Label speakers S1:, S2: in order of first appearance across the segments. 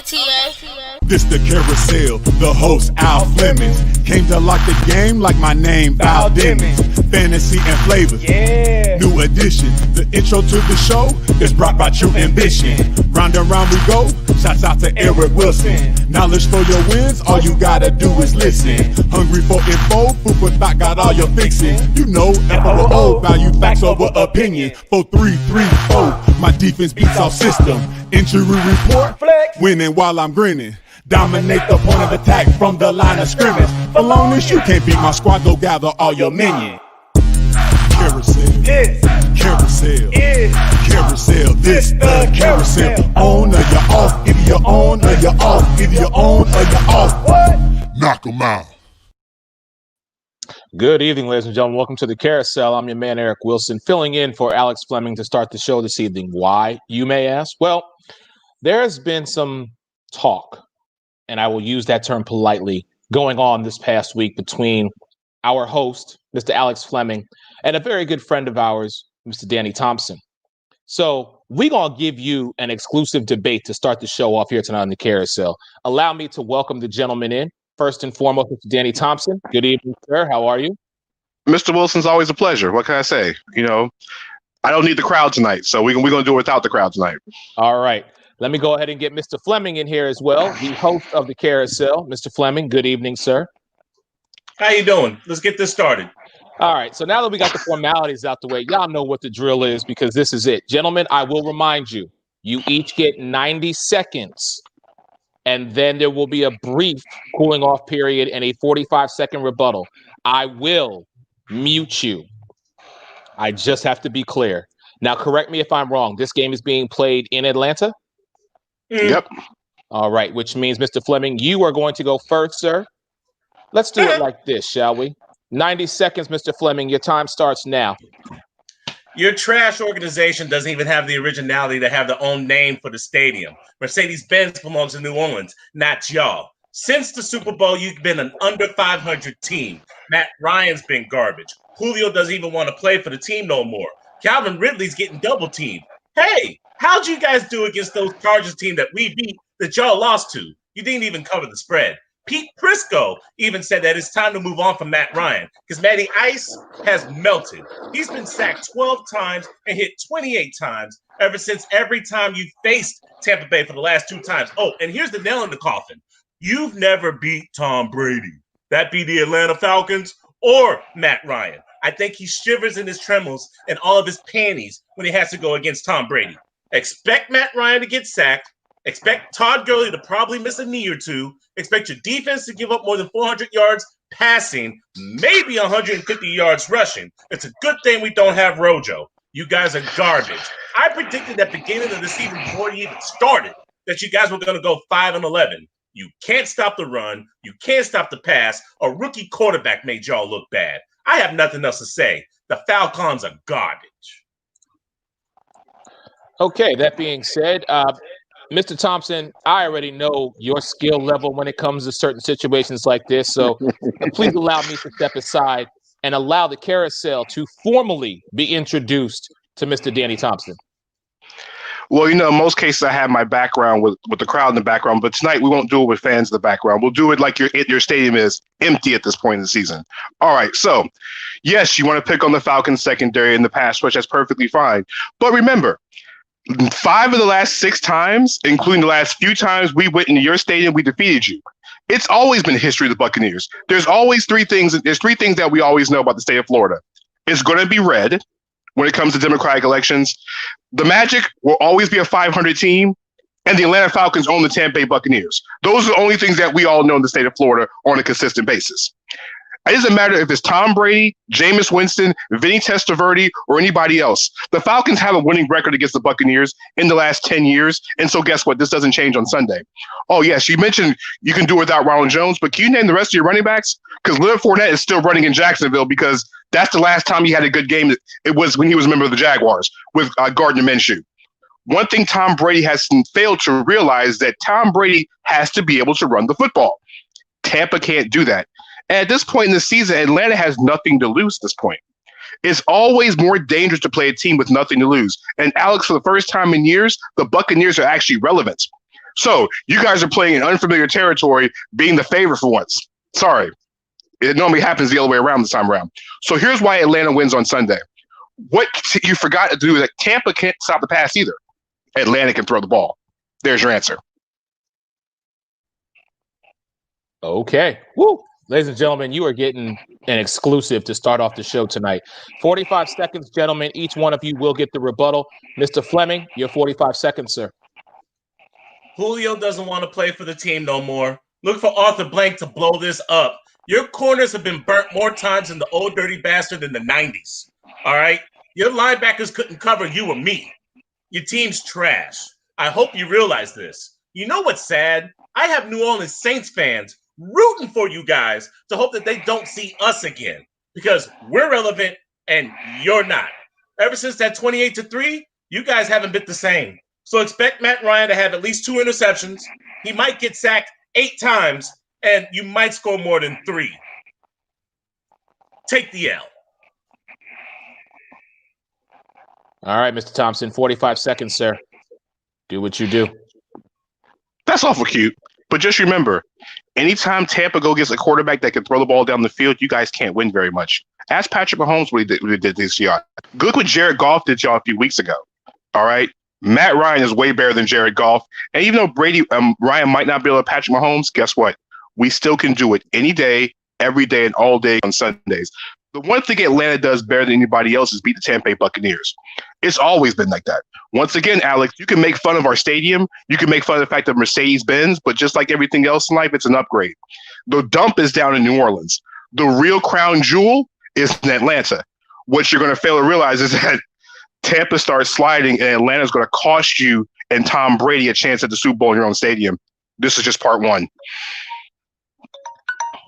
S1: TA.
S2: This the Carousel, the host Al Flemings. Came to lock the game like my name Val Demings. Fantasy and flavors,
S3: Yeah.
S2: new edition. The intro to the show is brought by True Ambition. Round and round we go, shouts out to Eric Wilson. Knowledge for your wins, all you gotta do is listen. Hungry for info, food for thought, got all your fixing. You know, FOO, value facts over opinion. 4-3-3-4, my defense beats our system. Injury report,
S3: Flex.
S2: winning while I'm grinning. Dominate the point of attack from the line of scrimmage. For long as you can't beat my squad, go gather all your minions. Carousel,
S3: This
S2: carousel,
S3: is
S2: carousel. This the carousel. On or you're off, either you're on or you're off, either you're on or you're off.
S3: what?
S2: Knock 'em out.
S4: Good evening, ladies and gentlemen. Welcome to the Carousel. I'm your man, Eric Wilson, filling in for Alex Fleming to start the show this evening. Why, you may ask? Well, there has been some talk, and I will use that term politely, going on this past week between our host, Mr. Alex Fleming, and a very good friend of ours, Mr. Danny Thompson. So we're going to give you an exclusive debate to start the show off here tonight on the Carousel. Allow me to welcome the gentleman in. First and foremost, Mr. Danny Thompson. Good evening, sir. How are you?
S5: Mr. Wilson's always a pleasure. What can I say? You know, I don't need the crowd tonight, so we're going to do it without the crowd tonight.
S4: All right. Let me go ahead and get Mr. Fleming in here as well, the host of the Carousel. Mr. Fleming, good evening, sir.
S6: How you doing? Let's get this started.
S4: All right. So now that we got the formalities out the way, y'all know what the drill is because this is it. Gentlemen, I will remind you, you each get 90 seconds. And then there will be a brief cooling off period and a 45-second rebuttal. I will mute you. I just have to be clear. Now, correct me if I'm wrong. This game is being played in Atlanta?
S5: Yep.
S4: All right, which means, Mr. Fleming, you are going to go first, sir. Let's do it like this, shall we? 90 seconds, Mr. Fleming. Your time starts now.
S6: Your trash organization doesn't even have the originality to have their own name for the stadium. Mercedes-Benz belongs to New Orleans, not y'all. Since the Super Bowl, you've been an under 500 team. Matt Ryan's been garbage. Julio doesn't even want to play for the team no more. Calvin Ridley's getting double teamed. Hey, how'd you guys do against those Chargers team that we beat that y'all lost to? You didn't even cover the spread. Pete Prisco even said that it's time to move on from Matt Ryan because Matty Ice has melted. He's been sacked 12 times and hit 28 times ever since every time you faced Tampa Bay for the last 2 times. Oh, and here's the nail in the coffin. You've never beat Tom Brady. That be the Atlanta Falcons or Matt Ryan. I think he shivers in his trembles and all of his panties when he has to go against Tom Brady. Expect Matt Ryan to get sacked. Expect Todd Gurley to probably miss a knee or two. Expect your defense to give up more than 400 yards passing, maybe 150 yards rushing. It's a good thing we don't have Rojo. You guys are garbage. I predicted at the beginning of the season before you even started that you guys were going to go 5-11. You can't stop the run. You can't stop the pass. A rookie quarterback made y'all look bad. I have nothing else to say. The Falcons are garbage.
S4: Okay, that being said, Mr. Thompson, I already know your skill level when it comes to certain situations like this. So please allow me to step aside and allow the Carousel to formally be introduced to Mr. Danny Thompson.
S5: Well, you know, in most cases, I have my background with the crowd in the background, but tonight we won't do it with fans in the background. We'll do it like your stadium is empty at this point in the season. All right, so yes, you want to pick on the Falcons secondary in the pass rush. That's perfectly fine. But remember, 5 of the last 6 times, including the last few times we went into your stadium, we defeated you. It's always been the history of the Buccaneers. There's always 3 things. There's 3 things that we always know about the state of Florida. It's going to be red when it comes to Democratic elections. The Magic will always be a 500 team, and the Atlanta Falcons own the Tampa Bay Buccaneers. Those are the only things that we all know in the state of Florida on a consistent basis. It doesn't matter if it's Tom Brady, Jameis Winston, Vinny Testaverde, or anybody else. The Falcons have a winning record against the Buccaneers in the last 10 years, and so guess what? This doesn't change on Sunday. Oh, yes, you mentioned you can do it without Ronald Jones, but can you name the rest of your running backs? Because Leonard Fournette is still running in Jacksonville because that's the last time he had a good game. It was when he was a member of the Jaguars with Gardner Minshew. One thing Tom Brady has failed to realize that Tom Brady has to be able to run the football. Tampa can't do that. And at this point in the season, Atlanta has nothing to lose at this point. It's always more dangerous to play a team with nothing to lose. And Alex, for the first time in years, the Buccaneers are actually relevant. So you guys are playing in unfamiliar territory, being the favorite for once. Sorry, it normally happens the other way around this time around. So here's why Atlanta wins on Sunday. What you forgot to do is that Tampa can't stop the pass either. Atlanta can throw the ball. There's your answer.
S4: Okay. Woo. Ladies and gentlemen, you are getting an exclusive to start off the show tonight. 45 seconds, gentlemen. Each one of you will get the rebuttal. Mr. Fleming, your 45 seconds, sir.
S6: Julio doesn't want to play for the team no more. Look for Arthur Blank to blow this up. Your corners have been burnt more times in the old dirty bastard in the 90s. All right? Your linebackers couldn't cover you or me. Your team's trash. I hope you realize this. You know what's sad? I have New Orleans Saints fans rooting for you guys to hope that they don't see us again because we're relevant and you're not. Ever since that 28-3, you guys haven't been the same. So expect Matt Ryan to have at least 2 interceptions. He might get sacked 8 times, and you might score more than 3. Take the L.
S4: All right, Mr. Thompson, 45 seconds, sir. Do what you do.
S5: That's awful cute. But just remember, anytime Tampa gets a quarterback that can throw the ball down the field, you guys can't win very much. Ask Patrick Mahomes what he did this year. Look what Jared Goff did y'all a few weeks ago. All right? Matt Ryan is way better than Jared Goff. And even though Ryan might not be able to Patrick Mahomes, guess what? We still can do it any day, every day, and all day on Sundays. The one thing Atlanta does better than anybody else is beat the Tampa Bay Buccaneers. It's always been like that. Once again, Alex, you can make fun of our stadium. You can make fun of the fact of Mercedes-Benz, but just like everything else in life, it's an upgrade. The dump is down in New Orleans. The real crown jewel is in Atlanta. What you're going to fail to realize is that Tampa starts sliding, and Atlanta is going to cost you and Tom Brady a chance at the Super Bowl in your own stadium. This is just part one.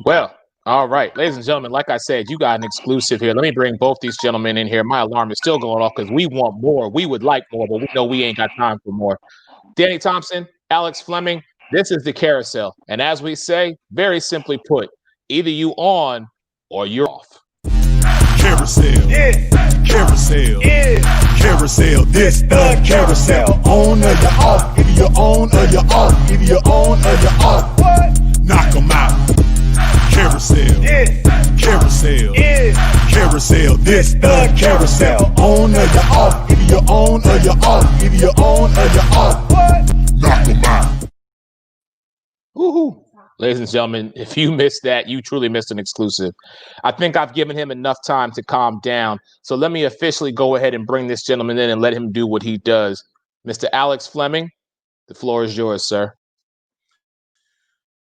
S4: Well, all right, ladies and gentlemen, like I said, you got an exclusive here. Let me bring both these gentlemen in here. My alarm is still going off because we want more. We would like more, but we know we ain't got time for more. Danny Thompson, Alex Fleming, this is the Carousel. And as we say, very simply put, either you on or you're off.
S2: Carousel,
S1: Yeah,
S2: carousel,
S1: yeah.
S2: carousel. This the carousel. On or you off. Either you're on or you're off. Either you're on or you're off.
S1: What?
S2: Knock 'em out. Carousel,
S1: Yeah,
S2: carousel,
S1: yeah.
S2: carousel. This the carousel. On or you're off. Either you're on or you're off. Either you're on or you're off.
S1: What?
S2: Knock 'em out.
S4: Woohoo. Ladies and gentlemen, if you missed that, you truly missed an exclusive. I think I've given him enough time to calm down. So let me officially go ahead and bring this gentleman in and let him do what he does. Mr. Alex Fleming, the floor is yours, sir.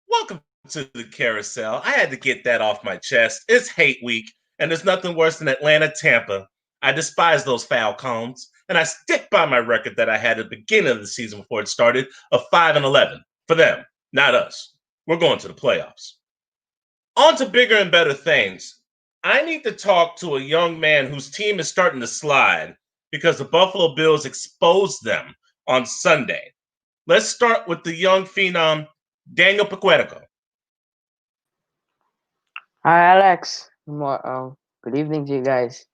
S6: Welcome to the Carousel. I had to get that off my chest. It's hate week, and there's nothing worse than Atlanta, Tampa. I despise those Falcons, and I stick by my record that I had at the beginning of the season before it started of 5-11 for them, not us. We're going to the playoffs. On to bigger and better things. I need to talk to a young man whose team is starting to slide because the Buffalo Bills exposed them on Sunday. Let's start with the young phenom, Daniel Paquetico.
S3: Hi, Alex. Good evening to you guys.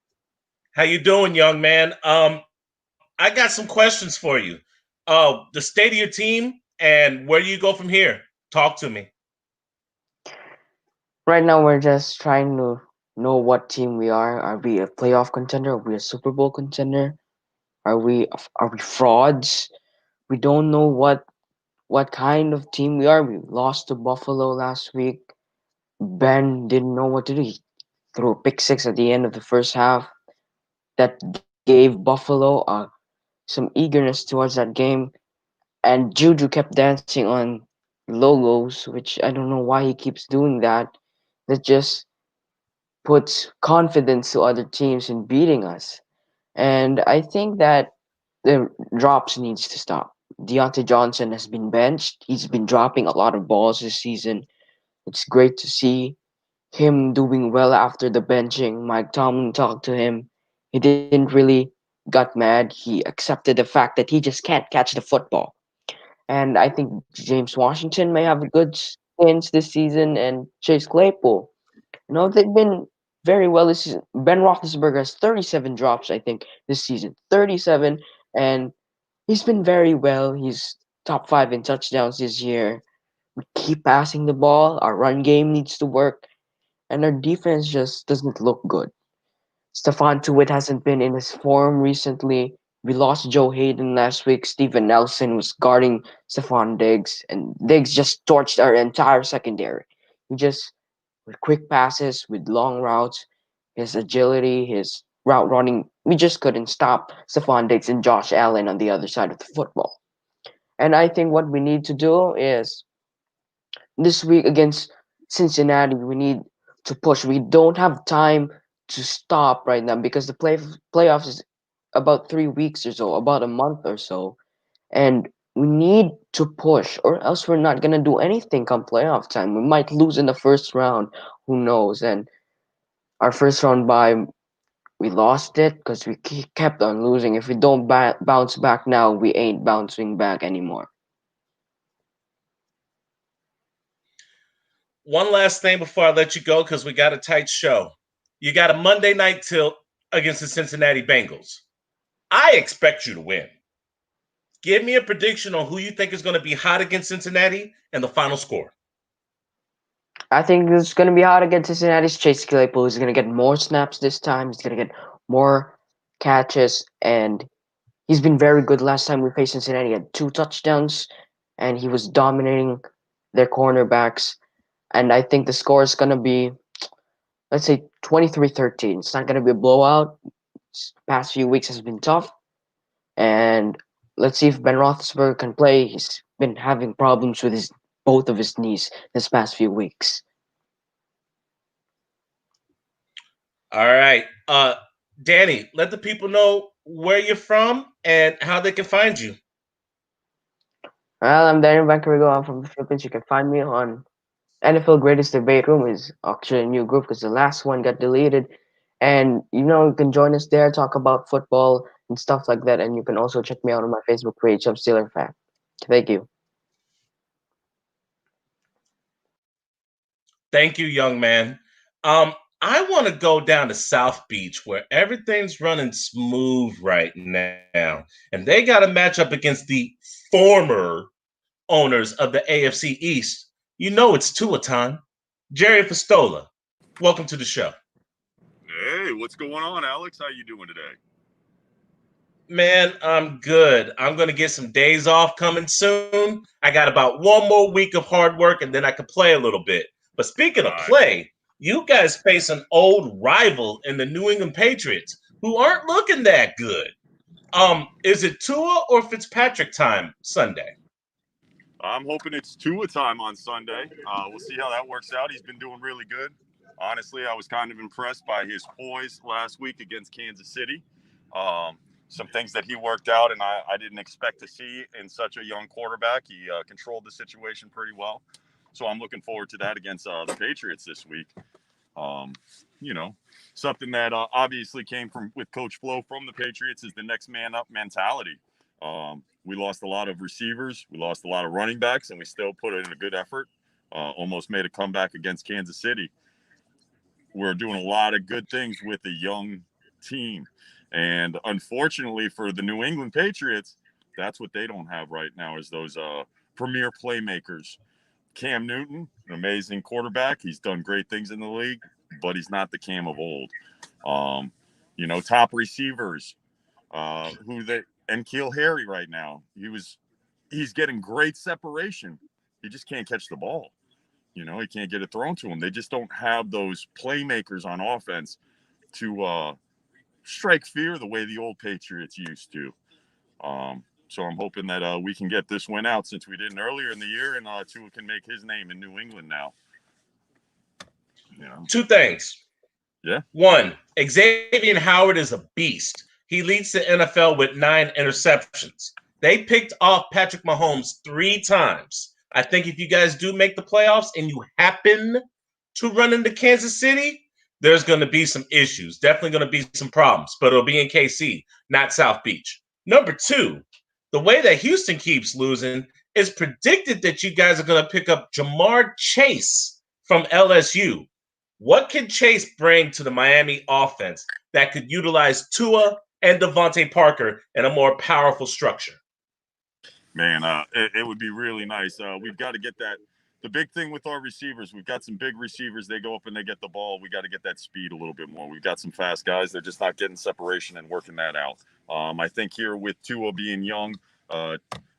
S6: How you doing, young man? I got some questions for you. The state of your team and where do you go from here? Talk to me.
S3: Right now, we're just trying to know what team we are. Are we a playoff contender? Are we a Super Bowl contender? Are we frauds? We don't know what kind of team we are. We lost to Buffalo last week. Ben didn't know what to do. He threw a pick six at the end of the first half. That gave Buffalo some eagerness towards that game. And Juju kept dancing on logos, which I don't know why he keeps doing that. That just puts confidence to other teams in beating us. And I think that the drops needs to stop. Deontay Johnson has been benched. He's been dropping a lot of balls this season. It's great to see him doing well after the benching. Mike Tomlin talked to him. He didn't really got mad. He accepted the fact that he just can't catch the football. And I think James Washington may have a good chance this season, and Chase Claypool. They've been very well this season. Ben Roethlisberger has 37 drops, I think, this season. 37, and he's been very well. He's top 5 in touchdowns this year. We keep passing the ball. Our run game needs to work, and our defense just doesn't look good. Stephon Tuitt hasn't been in his form recently. We lost Joe Hayden last week. Steven Nelson was guarding Stephon Diggs, and Diggs just torched our entire secondary. He just, with quick passes, with long routes, his agility, his route running, we just couldn't stop Stephon Diggs and Josh Allen on the other side of the football. And I think what we need to do is this week against Cincinnati, we need to push. We don't have time to stop right now because the playoffs is about 3 weeks or so, about a month or so, and we need to push, or else we're not gonna do anything come playoff time. We might lose in the first round. Who knows? And our first round bye, we lost it because we kept on losing. If we don't bounce back now, we ain't bouncing back anymore.
S6: One last thing before I let you go, because we got a tight show. You got a Monday night tilt against the Cincinnati Bengals. I expect you to win. Give me a prediction on who you think is going to be hot against Cincinnati and the final score.
S3: I think it's going to be hard against Cincinnati's Chase Claypool. He's going to get more snaps this time. He's going to get more catches, and he's been very good. Last time we faced Cincinnati, he had 2 touchdowns, and he was dominating their cornerbacks. And I think the score is going to be, let's say, 23-13. It's not going to be a blowout. The past few weeks has been tough, and let's see if Ben Roethlisberger can play. He's been having problems with both of his knees this past few weeks.
S6: All right. Danny, let the people know where you're from and how they can find you.
S3: Well, I'm Daniel Bancarigo. I'm from the Philippines. You can find me on NFL Greatest Debate Room. Is actually a new group because the last one got deleted. And you can join us there, talk about football and stuff like that. And you can also check me out on my Facebook page. I'm Steeler fan. Thank you.
S6: Thank you, young man. I want to go down to South Beach where everything's running smooth right now. And they got a matchup against the former owners of the AFC East. You know it's Tua time. Jerry Festola, welcome to the show.
S1: Hey, what's going on, Alex? How you doing today?
S6: Man, I'm good. I'm going to get some days off coming soon. I got about one more week of hard work, and then I can play a little bit. But speaking of play, you guys face an old rival in the New England Patriots who aren't looking that good. Is it Tua or Fitzpatrick time Sunday?
S1: I'm hoping it's Tua time on Sunday. We'll see how that works out. He's been doing really good. Honestly, I was kind of impressed by his poise last week against Kansas City. Some things that he worked out, and I didn't expect to see in such a young quarterback. He controlled the situation pretty well. So I'm looking forward to that against the Patriots this week. Something that obviously came with Coach Flo from the Patriots is the next man up mentality. We lost a lot of receivers. We lost a lot of running backs, and we still put in a good effort. Almost made a comeback against Kansas City. We're doing a lot of good things with a young team. And unfortunately for the New England Patriots, that's what they don't have right now is those premier playmakers. Cam Newton, an amazing quarterback. He's done great things in the league, but he's not the Cam of old. Top receivers, and Keel Harry right now. He's getting great separation. He just can't catch the ball. He can't get it thrown to him. They just don't have those playmakers on offense to strike fear the way the old Patriots used to. So I'm hoping that we can get this win out since we didn't earlier in the year, and Tua can make his name in New England now.
S6: Two things.
S1: Yeah.
S6: One, Xavier Howard is a beast. He leads the NFL with 9 interceptions. They picked off Patrick Mahomes 3 times. I think if you guys do make the playoffs and you happen to run into Kansas City, there's going to be some issues. Definitely going to be some problems, but it'll be in KC, not South Beach. Number 2, the way that Houston keeps losing is predicted that you guys are going to pick up Jamar Chase from LSU. What can Chase bring to the Miami offense that could utilize Tua and Devontae Parker in a more powerful structure?
S1: Man, it would be really nice. We've got to get that. The big thing with our receivers, we've got some big receivers. They go up and they get the ball. We got to get that speed a little bit more. We've got some fast guys. They're just not getting separation and working that out. I think here with Tua being young,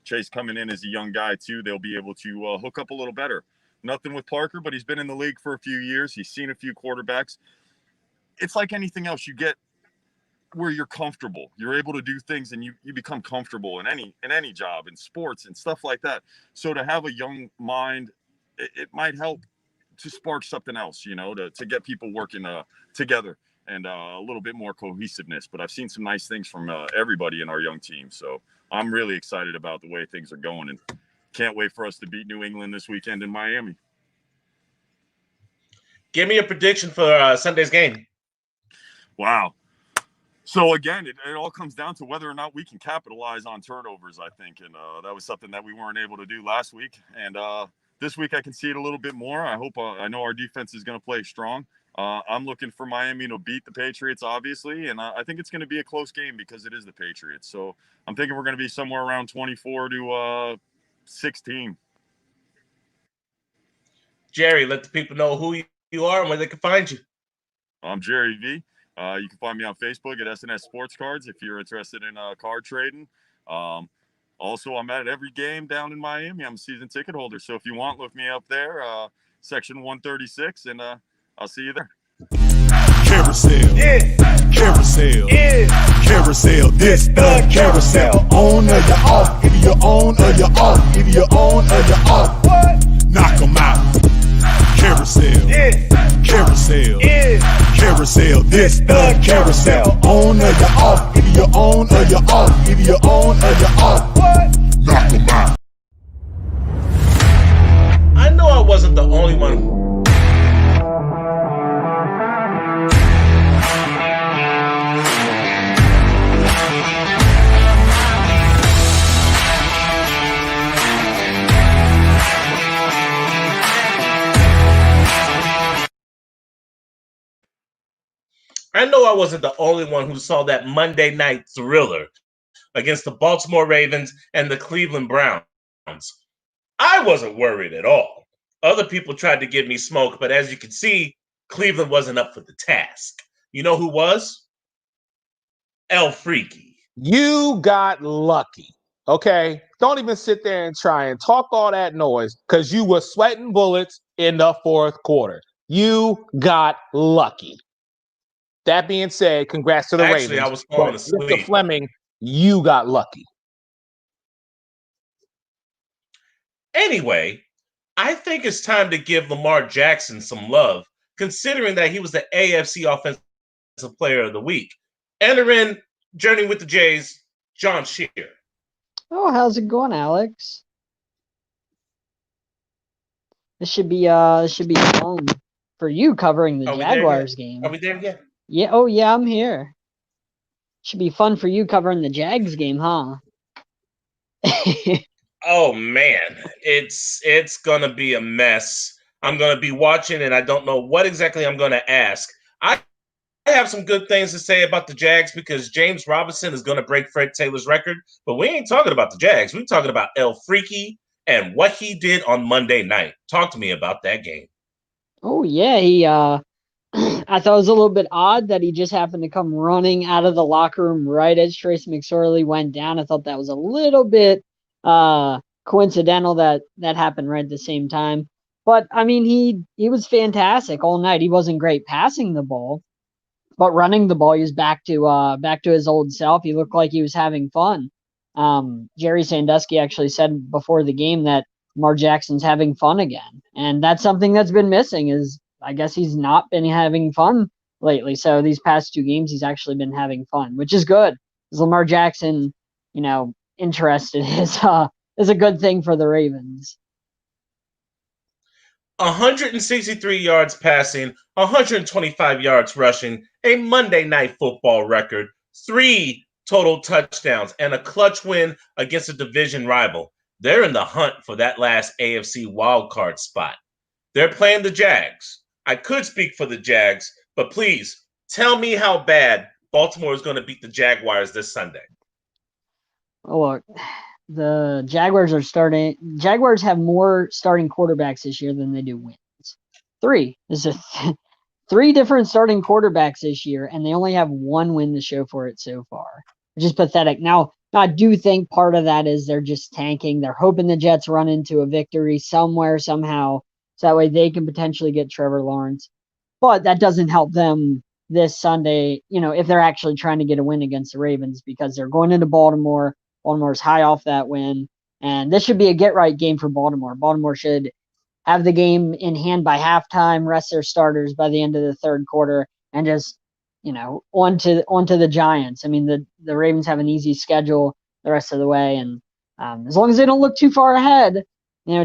S1: Chase coming in as a young guy too, they'll be able to hook up a little better. Nothing with Parker, but he's been in the league for a few years. He's seen a few quarterbacks. It's like anything else. You get where you're comfortable. You're able to do things and you become comfortable in any job, in sports and stuff like that. So to have a young mind, it might help to spark something else, to get people working together and a little bit more cohesiveness. But I've seen some nice things from everybody in our young team. So I'm really excited about the way things are going and can't wait for us to beat New England this weekend in Miami.
S6: Give me a prediction for Sunday's game.
S1: Wow. So again, it all comes down to whether or not we can capitalize on turnovers, I think. And that was something that we weren't able to do last week. And this week I can see it a little bit more. I know our defense is going to play strong. I'm looking for Miami to beat the Patriots, obviously. And I think it's going to be a close game because it is the Patriots. So I'm thinking we're going to be somewhere around 24 to 16.
S6: Jerry, let the people know who you are and where they can find you.
S1: I'm Jerry V. You can find me on Facebook at SNS Sports Cards if you're interested in card trading. Also, I'm at every game down in Miami. I'm a season ticket holder. So if you want, look me up there, section 136, and I'll see you there.
S2: Carousel,
S6: Yeah.
S2: carousel,
S6: Yeah.
S2: carousel, this the carousel. On or you off, either you're on or you're off, either you're on or you're off.
S6: What?
S2: Knock 'em out. Carousel,
S6: Yeah.
S2: carousel,
S6: Yeah.
S2: carousel, this the carousel. On or you're off, either you're on or you're off, either you're on or you're off.
S6: What?
S2: Knock 'em out.
S6: I know I wasn't the only one who saw that Monday night thriller against the Baltimore Ravens and the Cleveland Browns. I wasn't worried at all. Other people tried to give me smoke, but as you can see, Cleveland wasn't up for the task. You know who was? El Freaky.
S4: You got lucky. Okay? Don't even sit there and try and talk all that noise because you were sweating bullets in the fourth quarter. You got lucky. That being said, congrats to the
S6: Actually,
S4: Ravens.
S6: I was falling
S4: But
S6: asleep.
S4: Mr. Fleming, you got lucky.
S6: Anyway, I think it's time to give Lamar Jackson some love, considering that he was the AFC Offensive Player of the Week. Entering Journey with the Jays, John Shear.
S7: Oh, how's it going, Alex? This should be fun for you covering the
S6: Are we there
S7: Jaguars
S6: yet?
S7: game.
S6: Are we there yet?
S7: Yeah, oh yeah, I'm here. Should be fun for you covering the Jags game, huh?
S6: Oh man, it's gonna be a mess. I'm gonna be watching, and I don't know what exactly I'm gonna ask. I have some good things to say about the Jags because James Robinson is gonna break Fred Taylor's record, but we ain't talking about the Jags. We're talking about El Freaky and what he did on Monday night. Talk to me about that game.
S7: Oh yeah, he I thought it was a little bit odd that he just happened to come running out of the locker room right as Trace McSorley went down. I thought that was a little bit coincidental that happened right at the same time. But I mean, he was fantastic all night. He wasn't great passing the ball, but running the ball, he was back to his old self. He looked like he was having fun. Jerry Sandusky actually said before the game that Lamar Jackson's having fun again, and that's something that's been missing. Is I guess he's not been having fun lately. So these past two games, he's actually been having fun, which is good. Because Lamar Jackson, interested is a good thing for the Ravens.
S6: 163 yards passing, 125 yards rushing, a Monday Night Football record, 3 total touchdowns, and a clutch win against a division rival. They're in the hunt for that last AFC wildcard spot. They're playing the Jags. I could speak for the Jags, but please tell me how bad Baltimore is going to beat the Jaguars this Sunday.
S7: Oh, look, the Jaguars have more starting quarterbacks this year than they do wins. Three. This is three different starting quarterbacks this year, and they only have one win to show for it so far, which is pathetic. Now, I do think part of that is they're just tanking. They're hoping the Jets run into a victory somewhere, somehow, so that way they can potentially get Trevor Lawrence. But that doesn't help them this Sunday, if they're actually trying to get a win against the Ravens, because they're going into Baltimore. Baltimore's high off that win, and this should be a get-right game for Baltimore. Baltimore should have the game in hand by halftime, rest their starters by the end of the third quarter, and just, onto the Giants. I mean, the Ravens have an easy schedule the rest of the way, and as long as they don't look too far ahead,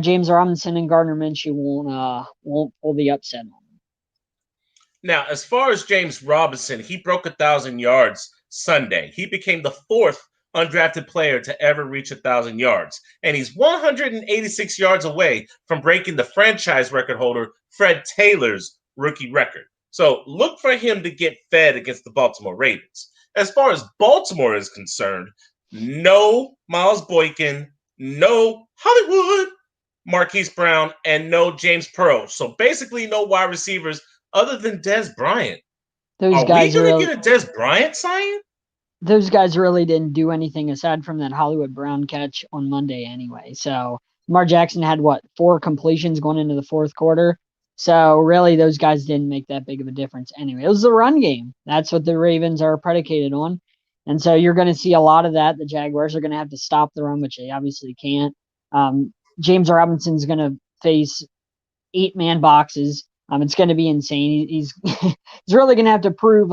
S7: James Robinson and Gardner Minshew won't pull the upset on them.
S6: Now, as far as James Robinson, he broke 1,000 yards Sunday. He became the fourth undrafted player to ever reach 1,000 yards. And he's 186 yards away from breaking the franchise record holder, Fred Taylor's rookie record. So look for him to get fed against the Baltimore Ravens. As far as Baltimore is concerned, no Miles Boykin, no Hollywood, Marquise Brown, and no James Pearl. So basically no wide receivers other than Dez Bryant. Are we going to get a Dez Bryant sign?
S7: Those guys really didn't do anything aside from that Hollywood Brown catch on Monday anyway. So Lamar Jackson had, 4 completions going into the fourth quarter. So really those guys didn't make that big of a difference anyway. It was the run game. That's what the Ravens are predicated on. And so you're going to see a lot of that. The Jaguars are going to have to stop the run, which they obviously can't. James Robinson's going to face 8-man boxes. It's going to be insane. He's he's really going to have to prove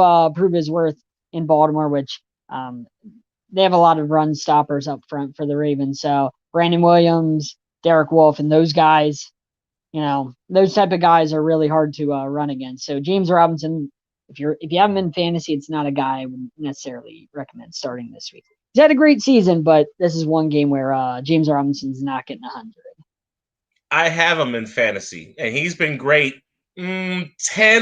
S7: his worth in Baltimore, which they have a lot of run stoppers up front for the Ravens. So Brandon Williams, Derek Wolfe, and those guys, those type of guys are really hard to run against. So James Robinson, if you have him in fantasy, it's not a guy I would necessarily recommend starting this week. He's had a great season, but this is one game where James Robinson's not getting 100.
S6: I have him in fantasy, and he's been great 10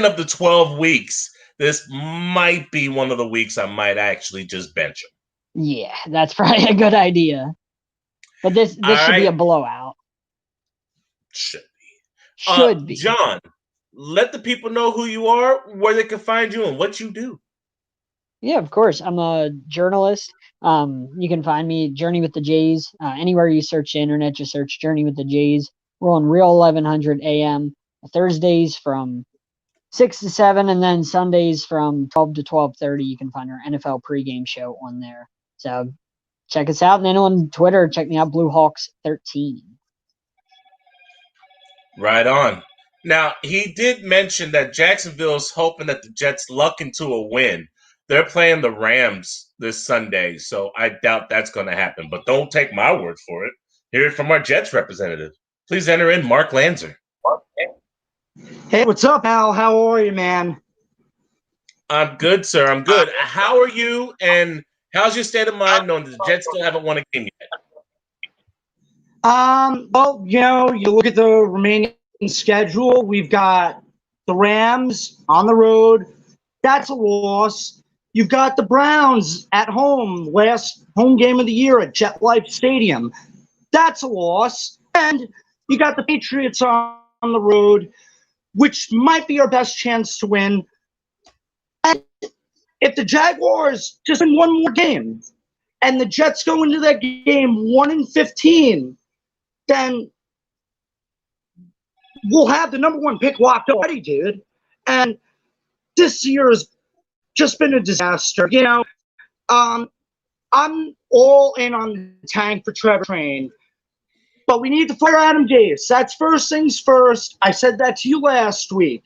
S6: of the 12 weeks. This might be one of the weeks I might actually just bench him.
S7: Yeah, that's probably a good idea. But this should be a blowout.
S6: Should be. John, let the people know who you are, where they can find you, and what you do.
S7: Yeah, of course. I'm a journalist. You can find me, Journey with the Jays. Anywhere you search the internet, just search Journey with the Jays. We're on Real 1100 AM Thursdays from 6 to 7, and then Sundays from 12 to 12:30. You can find our NFL pregame show on there. So check us out. And then on Twitter, check me out, BlueHawks13.
S6: Right on. Now, he did mention that Jacksonville's hoping that the Jets luck into a win. They're playing the Rams this Sunday, so I doubt that's going to happen. But don't take my word for it. Hear it from our Jets representative. Please enter in Mark Lanzer.
S8: Hey, what's up, Al? How are you, man?
S6: I'm good, sir. I'm good. How are you, and how's your state of mind knowing that the Jets still haven't won a game yet?
S8: Well, you look at the remaining schedule. We've got the Rams on the road. That's a loss. You've got the Browns at home, last home game of the year at MetLife Stadium. That's a loss. And you got the Patriots on the road, which might be our best chance to win. And if the Jaguars just win one more game and the Jets go into that game 1-15, then we'll have the number 1 pick locked already, dude. And this year has just been a disaster. I'm all in on the tank for Trevor Train. But we need to fire Adam Gase. That's first things first. I said that to you last week.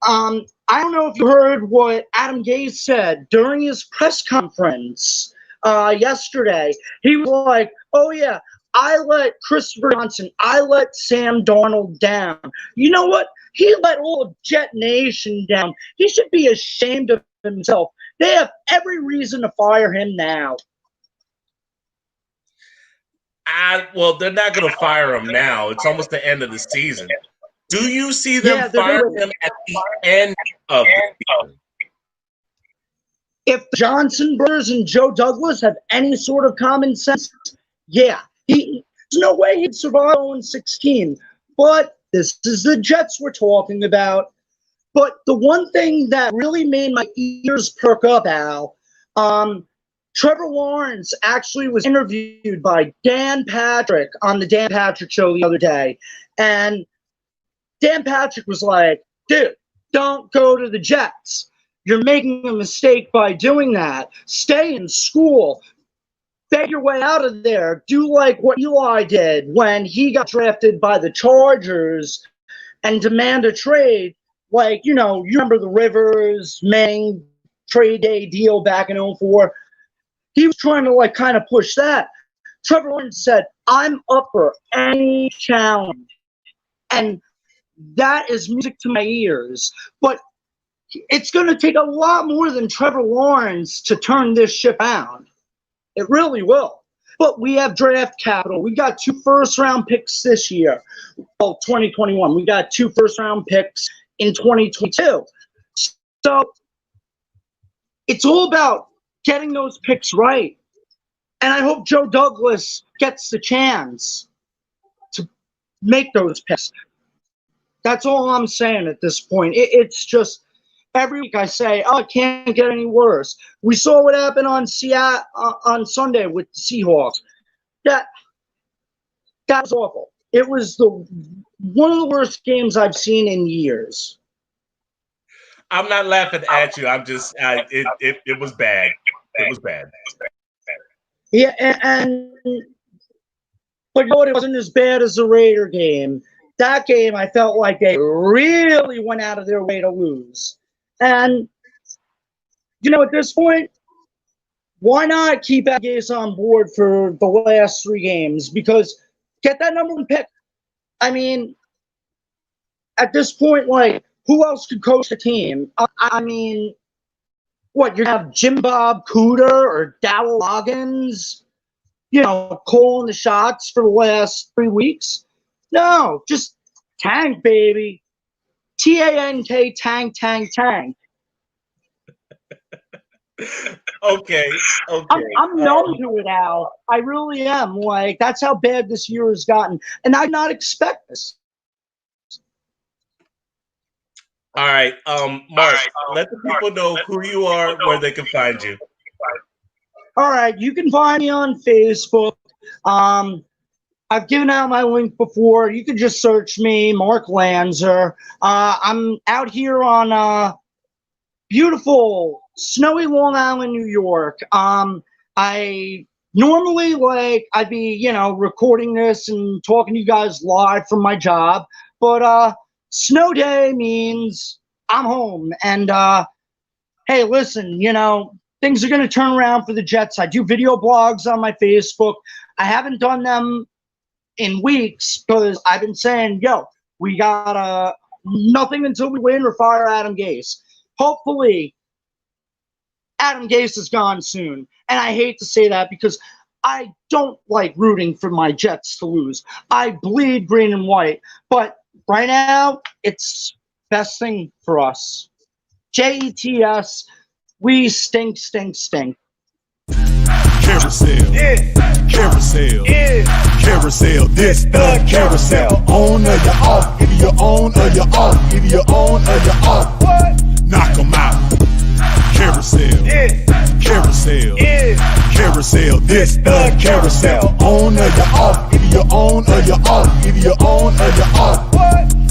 S8: I don't know if you heard what Adam Gase said during his press conference yesterday. He was like, oh, yeah, I let Christopher Johnson, I let Sam Darnold down. You know what? He let all of Jet Nation down. He should be ashamed of himself. They have every reason to fire him now.
S6: Well, they're not going to fire him now. It's almost the end of the season. Do you see them firing him at the end of the season?
S8: If Johnson Brothers and Joe Douglas have any sort of common sense, Yeah, there's no way he'd survive 0-16. But this is the Jets we're talking about. But the one thing that really made my ears perk up, Al, Trevor Lawrence actually was interviewed by Dan Patrick on the Dan Patrick Show the other day. And Dan Patrick was like, dude, don't go to the Jets. You're making a mistake by doing that. Stay in school. Beg your way out of there. Do like what Eli did when he got drafted by the Chargers and demand a trade. Like, you remember the Rivers, Manning trade day deal back in 2004. He was trying to kind of push that. Trevor Lawrence said, I'm up for any challenge. And that is music to my ears. But it's going to take a lot more than Trevor Lawrence to turn this ship around. It really will. But we have draft capital. We got 2 first-round picks this year. Well, 2021. We got 2 first-round picks in 2022. So it's all about getting those picks right. And I hope Joe Douglas gets the chance to make those picks. That's all I'm saying at this point. It's just every week I say, oh, it can't get any worse. We saw what happened on Sunday with the Seahawks. That was awful. It was one of the worst games I've seen in years.
S6: I'm not laughing at you. I'm just it was bad. It was bad.
S8: Yeah, but you know what? It wasn't as bad as the Raider game. That game, I felt like they really went out of their way to lose. And, at this point, why not keep Gase on board for the last 3 games? Because get that number 1 pick. I mean, at this point, who else could coach the team? I mean, what, you're going to have Jim Bob Cooter or Dowell Loggins, calling the shots for the last 3 weeks? No, just tank, baby. TANK, tank, tank, tank.
S6: Okay.
S8: I'm numb to it, Al. I really am. That's how bad this year has gotten. And I did not expect this.
S6: All right. Mark, let the people know who you are, where they can find you.
S8: All right. You can find me on Facebook. I've given out my link before. You can just search me, Mark Lanzer. I'm out here on beautiful, snowy Long Island, New York. I normally I'd be, recording this and talking to you guys live from my job, but snow day means I'm home. And hey, listen, things are going to turn around for the Jets. I do video blogs on my Facebook. I haven't done them in weeks because I've been saying, we got nothing until we win or fire Adam Gase. Hopefully, Adam Gase is gone soon. And I hate to say that because I don't like rooting for my Jets to lose. I bleed green and white. But right now, it's best thing for us. Jets, we stink, stink, stink.
S2: Carousel, carousel, carousel. This the carousel. On or you off? Either you're on or you're off. Either you're on or you're off. Knock 'em out. Carousel, carousel, carousel. This the carousel. On or you're off? Either you're on or you're off. Either you're on or you're off.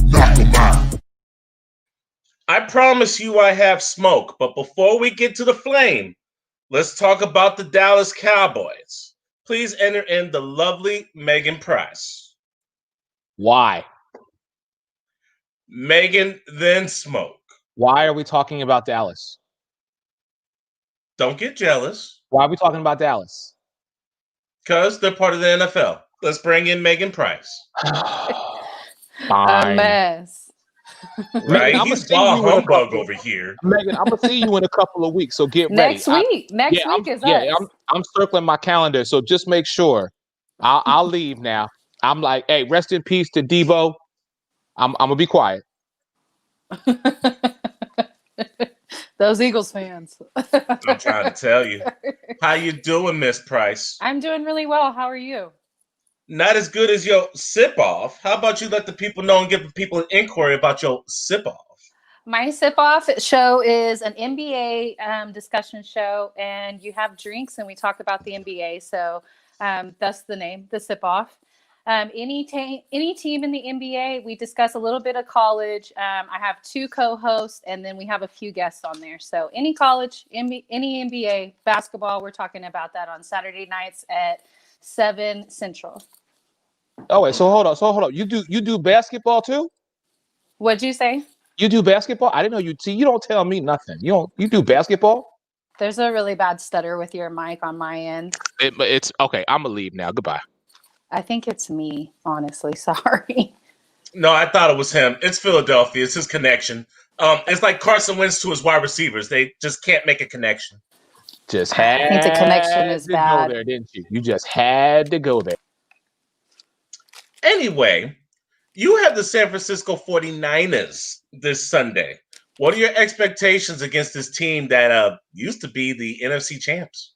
S2: Knock 'em out.
S6: I promise you I have smoke, but before we get to the flame, let's talk about the Dallas Cowboys. Please enter in the lovely Megan Price.
S4: Why?
S6: Megan, then smoke.
S4: Why are we talking about Dallas?
S6: Don't get jealous.
S4: Why are we talking about Dallas?
S6: Because they're part of the NFL. Let's bring in Megan Price.
S4: Fine.
S9: A mess.
S6: Right?
S4: Megan,
S6: He's ball humbug over here.
S4: Megan, I'm gonna see you in a couple of weeks, so get
S9: Next
S4: ready.
S9: week. Next week is us.
S4: I'm circling my calendar, so just make sure. I'll leave now. I'm like, hey, rest in peace to Debo. I'm gonna be quiet.
S9: Those Eagles fans.
S6: I'm trying to tell you. How you doing, Miss Price?
S9: I'm doing really well. How are you?
S6: Not as good as your sip off. How about you let the people know and give people an inquiry about your sip off?
S9: My sip off show is an NBA discussion show, and you have drinks, and we talk about the NBA. So that's the name, the sip off. Any team in the NBA, we discuss a little bit of college. I have 2 co-hosts, and then we have a few guests on there. So any college, any NBA basketball, we're talking about that on Saturday nights at 7 Central.
S4: Oh wait, so hold on. You do basketball too?
S9: What'd you say?
S4: You do basketball? I didn't know you. See, you don't tell me nothing. You do basketball?
S9: There's a really bad stutter with your mic on my end.
S4: It's okay. I'm gonna leave now. Goodbye.
S9: I think it's me, honestly. Sorry.
S6: No, I thought it was him. It's Philadelphia. It's his connection. It's like Carson Wentz to his wide receivers. They just can't make a connection.
S4: Just had
S9: I think the connection is
S4: to
S9: bad.
S4: go there, didn't you? You just had to go there.
S6: Anyway, you have the San Francisco 49ers this Sunday. What are your expectations against this team that used to be the NFC champs?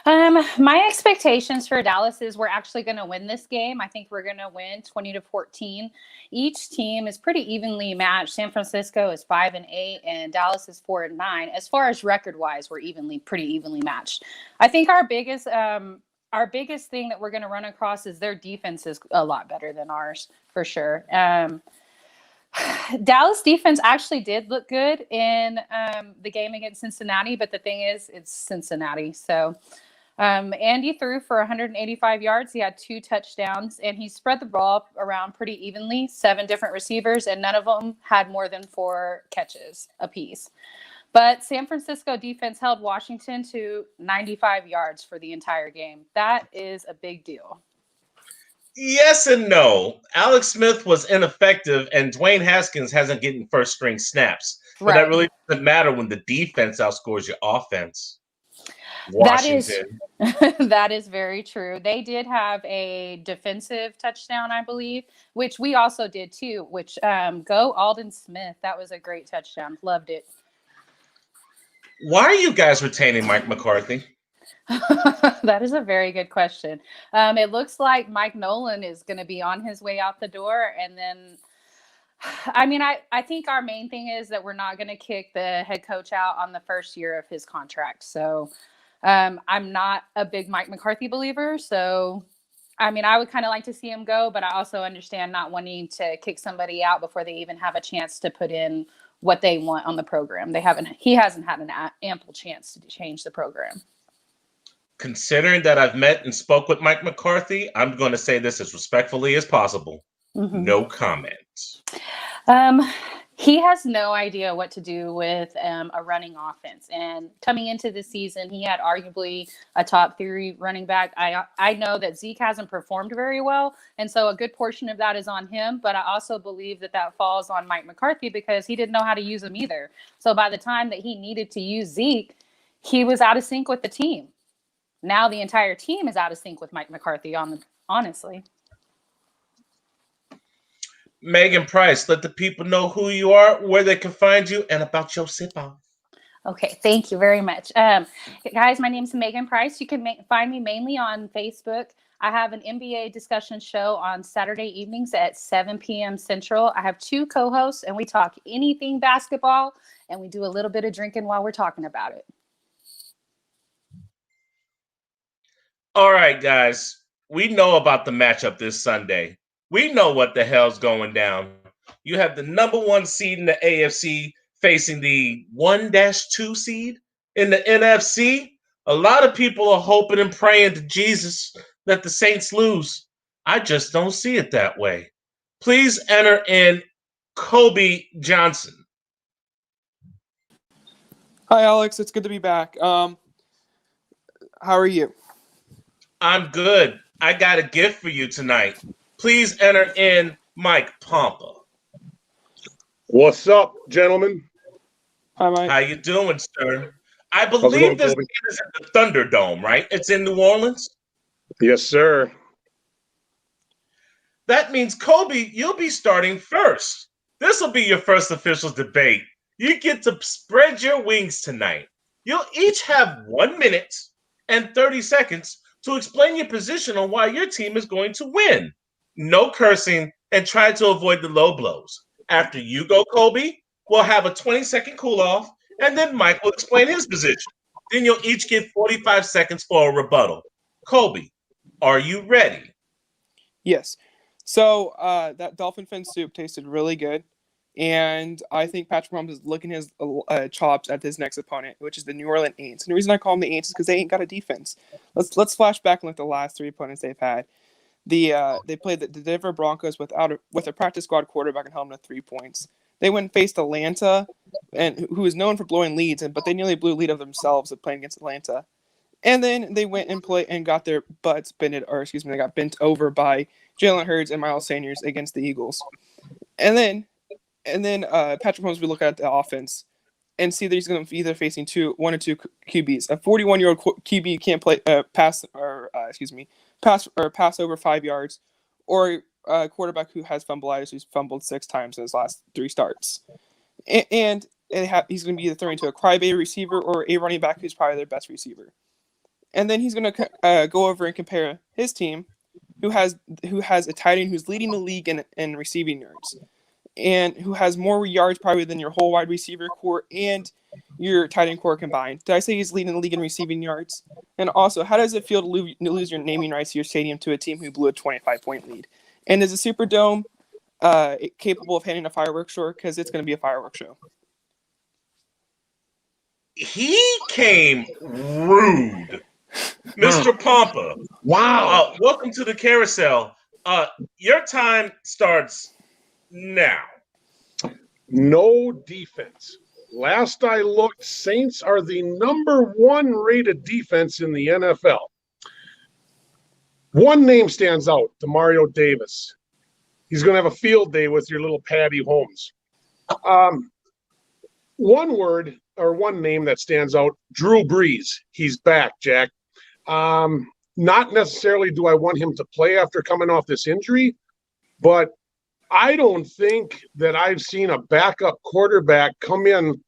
S9: My expectations for Dallas is we're actually going to win this game. I think we're going to win 20-14. Each team is pretty evenly matched. San Francisco is 5-8, and Dallas is 4-9. As far as record-wise, we're pretty evenly matched. I think our biggest thing that we're going to run across is their defense is a lot better than ours, for sure. Dallas defense actually did look good in the game against Cincinnati, but the thing is, it's Cincinnati. So Andy threw for 185 yards. He had 2 touchdowns, and he spread the ball around pretty evenly, 7 different receivers, and none of them had more than 4 catches apiece. But San Francisco defense held Washington to 95 yards for the entire game. That is a big deal.
S6: Yes and no. Alex Smith was ineffective, and Dwayne Haskins hasn't getting first string snaps. But that really doesn't matter when the defense outscores your offense. Washington.
S9: That is very true. They did have a defensive touchdown, I believe, which we also did too, which go Alden Smith. That was a great touchdown. Loved it.
S6: Why are you guys retaining Mike McCarthy?
S9: That is a very good question. It looks like Mike Nolan is going to be on his way out the door. And then, I think our main thing is that we're not going to kick the head coach out on the first year of his contract. So I'm not a big Mike McCarthy believer. So, I would kind of like to see him go, but I also understand not wanting to kick somebody out before they even have a chance to put in what they want on the program. He hasn't had an ample chance to change the program.
S6: Considering that I've met and spoke with Mike McCarthy, I'm going to say this as respectfully as possible. Mm-hmm. No comment.
S9: He has no idea what to do with a running offense. And coming into the season, he had arguably a top 3 running back. I know that Zeke hasn't performed very well, and so a good portion of that is on him. But I also believe that falls on Mike McCarthy because he didn't know how to use him either. So by the time that he needed to use Zeke, he was out of sync with the team. Now the entire team is out of sync with Mike McCarthy, honestly.
S6: Megan Price, let the people know who you are, where they can find you, and about your sip-off.
S9: Okay, thank you very much. Guys, my name is Megan Price. You can find me mainly on Facebook. I have an NBA discussion show on Saturday evenings at 7 p.m. Central. I have 2 co-hosts, and we talk anything basketball, and we do a little bit of drinking while we're talking about it.
S6: All right, guys. We know about the matchup this Sunday. We know what the hell's going down. You have the number 1 seed in the AFC facing the 1-2 seed in the NFC. A lot of people are hoping and praying to Jesus that the Saints lose. I just don't see it that way. Please enter in Kobe Johnson.
S10: Hi, Alex. It's good to be back. How are you?
S6: I'm good. I got a gift for you tonight. Please enter in Mike Pompa.
S11: What's up, gentlemen?
S10: Hi, Mike.
S6: How you doing, sir? I believe this game is in the Thunderdome, right? It's in New Orleans?
S11: Yes, sir.
S6: That means, Kobe, you'll be starting first. This will be your first official debate. You get to spread your wings tonight. You'll each have 1 minute, and 30 seconds to explain your position on why your team is going to win. No cursing, and try to avoid the low blows. After you go, Kobe, we'll have a 20-second cool off, and then Mike will explain his position. Then you'll each get 45 seconds for a rebuttal. Kobe, are you ready?
S10: Yes. So that dolphin fin soup tasted really good, and I think Patrick Mahomes is licking his chops at his next opponent, which is the New Orleans Saints. And the reason I call them the Saints is because they ain't got a defense. Let's flash back and look at the last 3 opponents they've had. They played the Denver Broncos with a practice squad quarterback and held them to 3 points. They went and faced Atlanta, and who is known for blowing leads, but they nearly blew a lead of themselves playing against Atlanta. And then they went and played and got their butts they got bent over by Jalen Hurts and Miles Sanders against the Eagles. And then Patrick Mahomes, we look at the offense and see that he's going to be either facing one or two QBs. A 41-year-old QB can't play pass over 5 yards, or a quarterback who has fumbleitis, who's fumbled 6 times in his last 3 starts. And he's going to be either throwing to a crybaby receiver or a running back who's probably their best receiver. And then he's going to go over and compare his team, who has a tight end who's leading the league in receiving yards, and who has more yards probably than your whole wide receiver core and your tight end core combined. Did I say he's leading the league in receiving yards? And also, how does it feel to lose your naming rights to your stadium to a team who blew a 25-point lead? And is the Superdome capable of handling a fireworks show? Because it's going to be a fireworks show.
S6: He came rude. Mr. Pompa.
S11: Wow.
S6: Welcome to the Carousel. Your time starts now.
S11: No defense. Last I looked, Saints are the number 1 rated defense in the NFL. One name stands out, Demario Davis. He's going to have a field day with your little Patty Holmes. One name that stands out, Drew Brees. He's back, Jack. Not necessarily do I want him to play after coming off this injury, but I don't think that I've seen a backup quarterback come in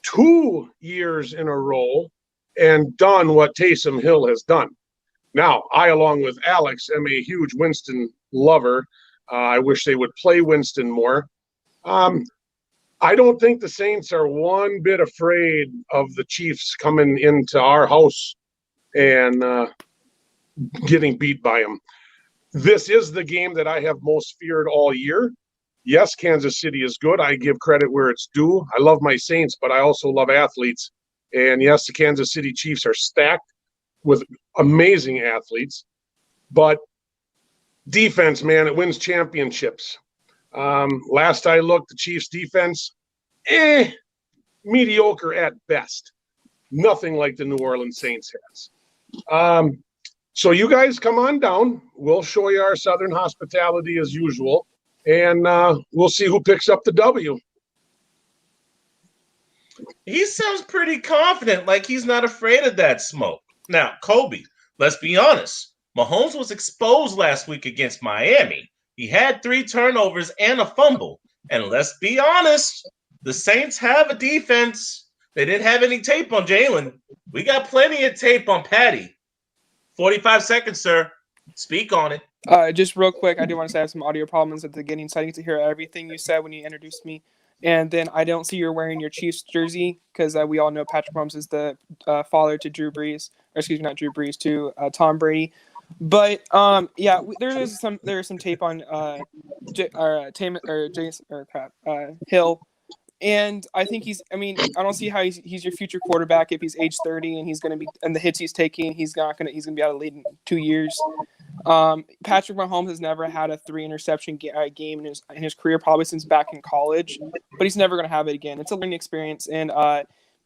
S11: 2 years in a row and done what Taysom Hill has done. Now, I, along with Alex, am a huge Winston lover. I wish they would play Winston more. I don't think the Saints are one bit afraid of the Chiefs coming into our house and getting beat by them. This is the game that I have most feared all year. Yes, Kansas City is good. I give credit where it's due. I love my Saints, but I also love athletes. And yes, the Kansas City Chiefs are stacked with amazing athletes. But defense, man, it wins championships. Last I looked, the Chiefs defense, mediocre at best. Nothing like the New Orleans Saints has. So you guys come on down. We'll show you our Southern hospitality as usual, and we'll see who picks up the W.
S6: He sounds pretty confident, like he's not afraid of that smoke. Now, Kobe, let's be honest. Mahomes was exposed last week against Miami. He had 3 turnovers and a fumble. And let's be honest, the Saints have a defense. They didn't have any tape on Jalen. We got plenty of tape on Patty. 45 seconds, sir. Speak on it.
S10: Just real quick, I do want to say I have some audio problems at the beginning, so I need to hear everything you said when you introduced me. And then I don't see you're wearing your Chiefs jersey, because we all know Patrick Mahomes is the father to Drew Brees, or excuse me, not Drew Brees, to Tom Brady. But there is some tape on Hill, and I think I don't see how he's your future quarterback if he's age 30 and he's going to be, and the hits he's taking, he's going to be out of the league in 2 years. Patrick Mahomes has never had a 3 interception game in his career, probably since back in college, but he's never going to have it again. It's a learning experience, and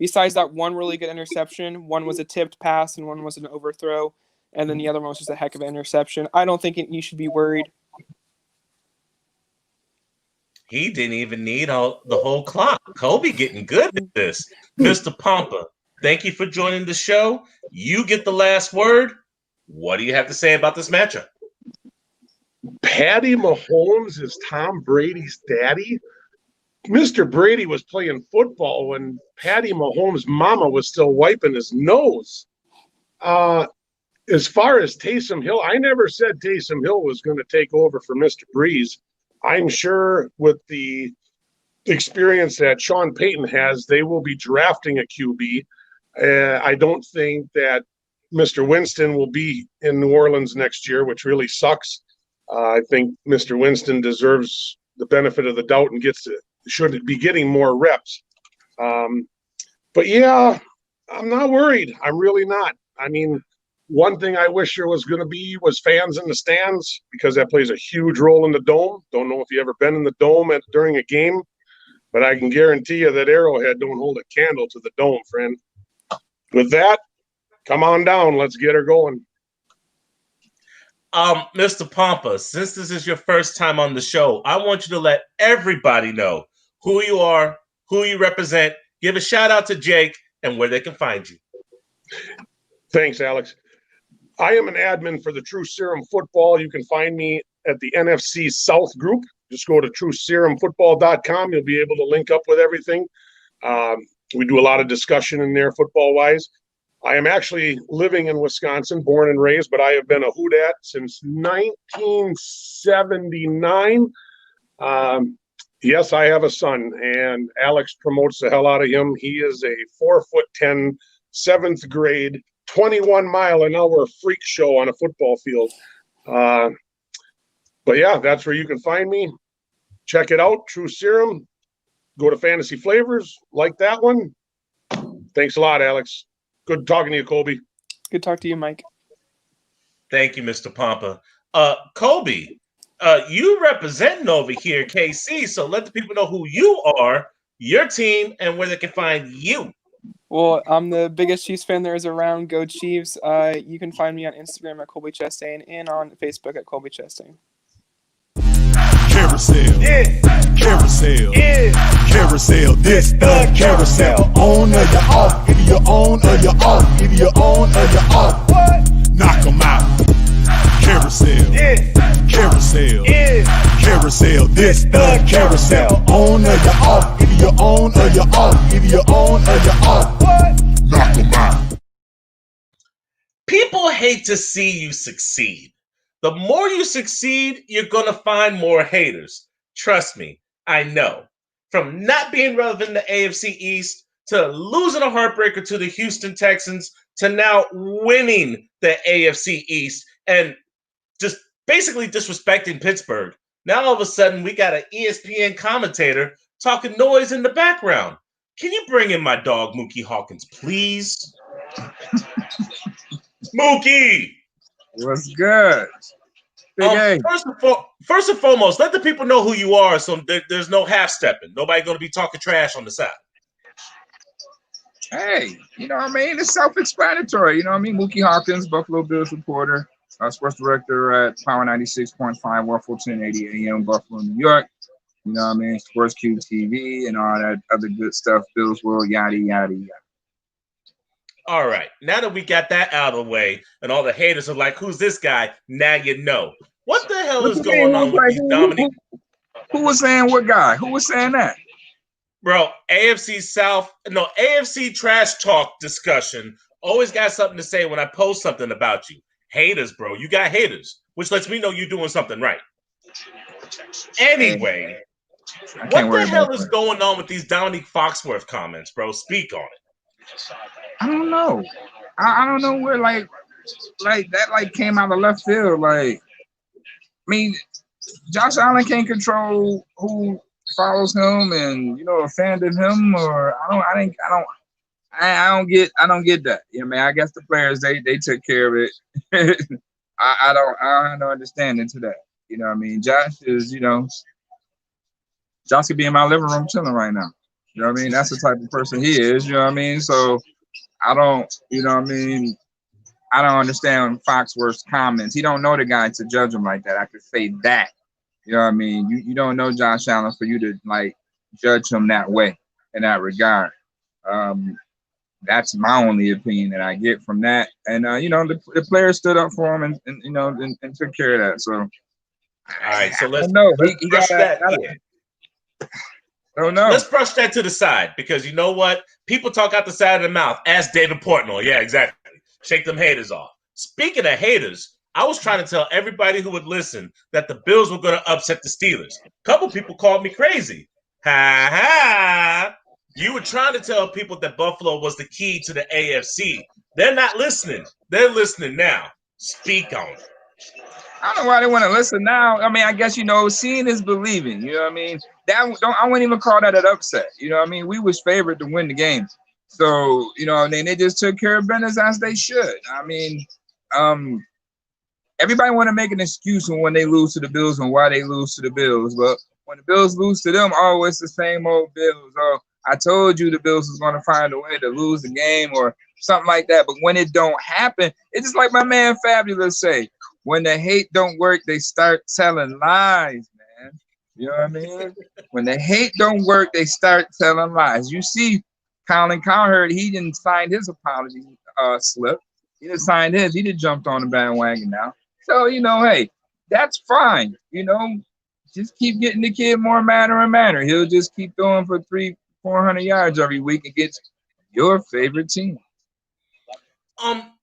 S10: besides that one really good interception, one was a tipped pass and one was an overthrow, and then the other one was just a heck of an interception. I don't think you should be worried.
S6: He didn't even need the whole clock. Kobe getting good at this. Mr. Pompa, thank you for joining the show. You get the last word. What do you have to say about this matchup?
S11: Patty Mahomes is Tom Brady's daddy. Mr. Brady was playing football when Patty Mahomes' mama was still wiping his nose. As far as Taysom Hill, I never said Taysom Hill was going to take over for Mr. Breeze. I'm sure with the experience that Sean Payton has, they will be drafting a QB. I don't think that Mr. Winston will be in New Orleans next year, which really sucks. I think Mr. Winston deserves the benefit of the doubt and should be getting more reps. But yeah, I'm not worried. I'm really not. I mean, one thing I wish there was going to be was fans in the stands, because that plays a huge role in the dome. Don't know if you ever been in the dome during a game, but I can guarantee you that Arrowhead don't hold a candle to the dome, friend. With that, come on down. Let's get her going.
S6: Mr. Pompa, since this is your first time on the show, I want you to let everybody know who you are, who you represent. Give a shout out to Jake and where they can find you.
S11: Thanks, Alex. I am an admin for the True Serum Football. You can find me at the NFC South group. Just go to trueserumfootball.com. You'll be able to link up with everything. We do a lot of discussion in there football-wise. I am actually living in Wisconsin, born and raised, but I have been a Houdat since 1979. Yes, I have a son, and Alex promotes the hell out of him. He is a 4'10", 7th grade, 21-mile-an-hour freak show on a football field. But yeah, that's where you can find me. Check it out, True Serum. Go to Fantasy Flavors, like that one. Thanks a lot, Alex. Good talking to you, Colby.
S10: Good talk to you, Mike.
S6: Thank you, Mr. Pompa. Colby, you represent Nova here, KC, so let the people know who you are, your team, and where they can find you.
S10: Well, I'm the biggest Chiefs fan there is around. Go Chiefs. You can find me on Instagram at Colby Chastain and on Facebook at Colby Chastain.
S2: Carousel,
S6: Yeah.
S2: carousel,
S6: Yeah.
S2: carousel, this the carousel. On or you off, either you're on or you're off, either you're on or you're off.
S6: What?
S2: Knock 'em out. Carousel,
S6: Yeah.
S2: carousel,
S6: Yeah.
S2: carousel, this the carousel. On or you're off, either you're on or you're off, either you're on or you're off.
S6: What?
S2: Knock 'em out.
S6: People hate to see you succeed. The more you succeed, you're going to find more haters. Trust me, I know. From not being relevant in the AFC East to losing a heartbreaker to the Houston Texans to now winning the AFC East and just basically disrespecting Pittsburgh. Now all of a sudden we got an ESPN commentator talking noise in the background. Can you bring in my dog, Mookie Hawkins, please? Mookie!
S12: What's good? Big A.
S6: First and foremost, let the people know who you are, so there's no half-stepping. Nobody going to be talking trash on the side.
S12: Hey, you know what I mean? It's self-explanatory. You know what I mean? Mookie Hawkins, Buffalo Bills reporter, sports director at Power 96.5, 1480 AM, Buffalo, New York. You know what I mean? Sports Q TV and all that other good stuff. Bills World, yada, yada, yada.
S6: All right. Now that we got that out of the way and all the haters are like, who's this guy? Now you know. What the hell is going on with these Dominic?
S12: Who was saying what guy? Who was saying that?
S6: Bro, AFC trash talk discussion always got something to say when I post something about you. Haters, bro. You got haters, which lets me know you're doing something right. Anyway, what the hell is going on with these Dominique Foxworth comments, bro? Speak on it.
S12: I don't know. I don't know where like that came out of left field. Like, I mean, Josh Allen can't control who follows him and offended him, or I don't get that. You know, man, I guess the players they took care of it. I don't have no understanding to that. You know what I mean? Josh could be in my living room chilling right now. You know what I mean? That's the type of person he is, you know what I mean? So I don't understand Foxworth's comments. He don't know the guy to judge him like that. I could say that. You know what I mean? You don't know Josh Allen for you to judge him that way in that regard. That's my only opinion that I get from that. And the players stood up for him and took care of that. So
S6: all right, so let's
S12: brush that. Oh no.
S6: Let's brush that to the side because you know what? People talk out the side of the mouth. Ask David Portnoy. Yeah, exactly. Shake them haters off. Speaking of haters, I was trying to tell everybody who would listen that the Bills were going to upset the Steelers. A couple people called me crazy. Ha ha! You were trying to tell people that Buffalo was the key to the AFC. They're not listening. They're listening now. Speak on it.
S12: I don't know why they want to listen now. I mean, I guess, seeing is believing. You know what I mean? I wouldn't even call that an upset. You know what I mean? We was favored to win the game. So, they just took care of business as they should. I mean, everybody want to make an excuse when they lose to the Bills and why they lose to the Bills. But when the Bills lose to them, it's the same old Bills. Oh, I told you the Bills was going to find a way to lose the game or something like that. But when it don't happen, it's just like my man Fabulous say, when the hate don't work, they start telling lies, man. You know what I mean? When the hate don't work, they start telling lies. You see, Colin Cowherd, he didn't sign his apology slip. He didn't sign his. He just jumped on the bandwagon now. So, hey, that's fine. Just keep getting the kid more manner and manner. He'll just keep throwing for 300-400 yards every week against your favorite team.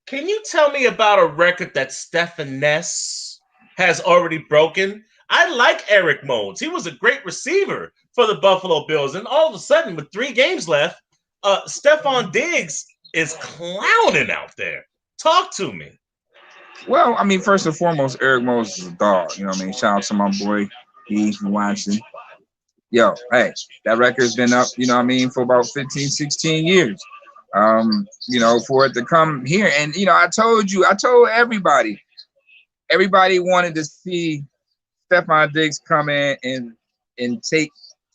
S6: Can you tell me about a record that Stephen Ness has already broken? I like Eric Moulds. He was a great receiver for the Buffalo Bills. And all of a sudden, with 3 games left, Stephon Diggs is clowning out there. Talk to me.
S12: Well, I mean, first and foremost, Eric Moulds is a dog. You know what I mean? Shout out to my boy, Heath watching. Yo, hey, that record's been up, for about 15, 16 years. For it to come here. And, I told everybody wanted to see Stephon Diggs come in and take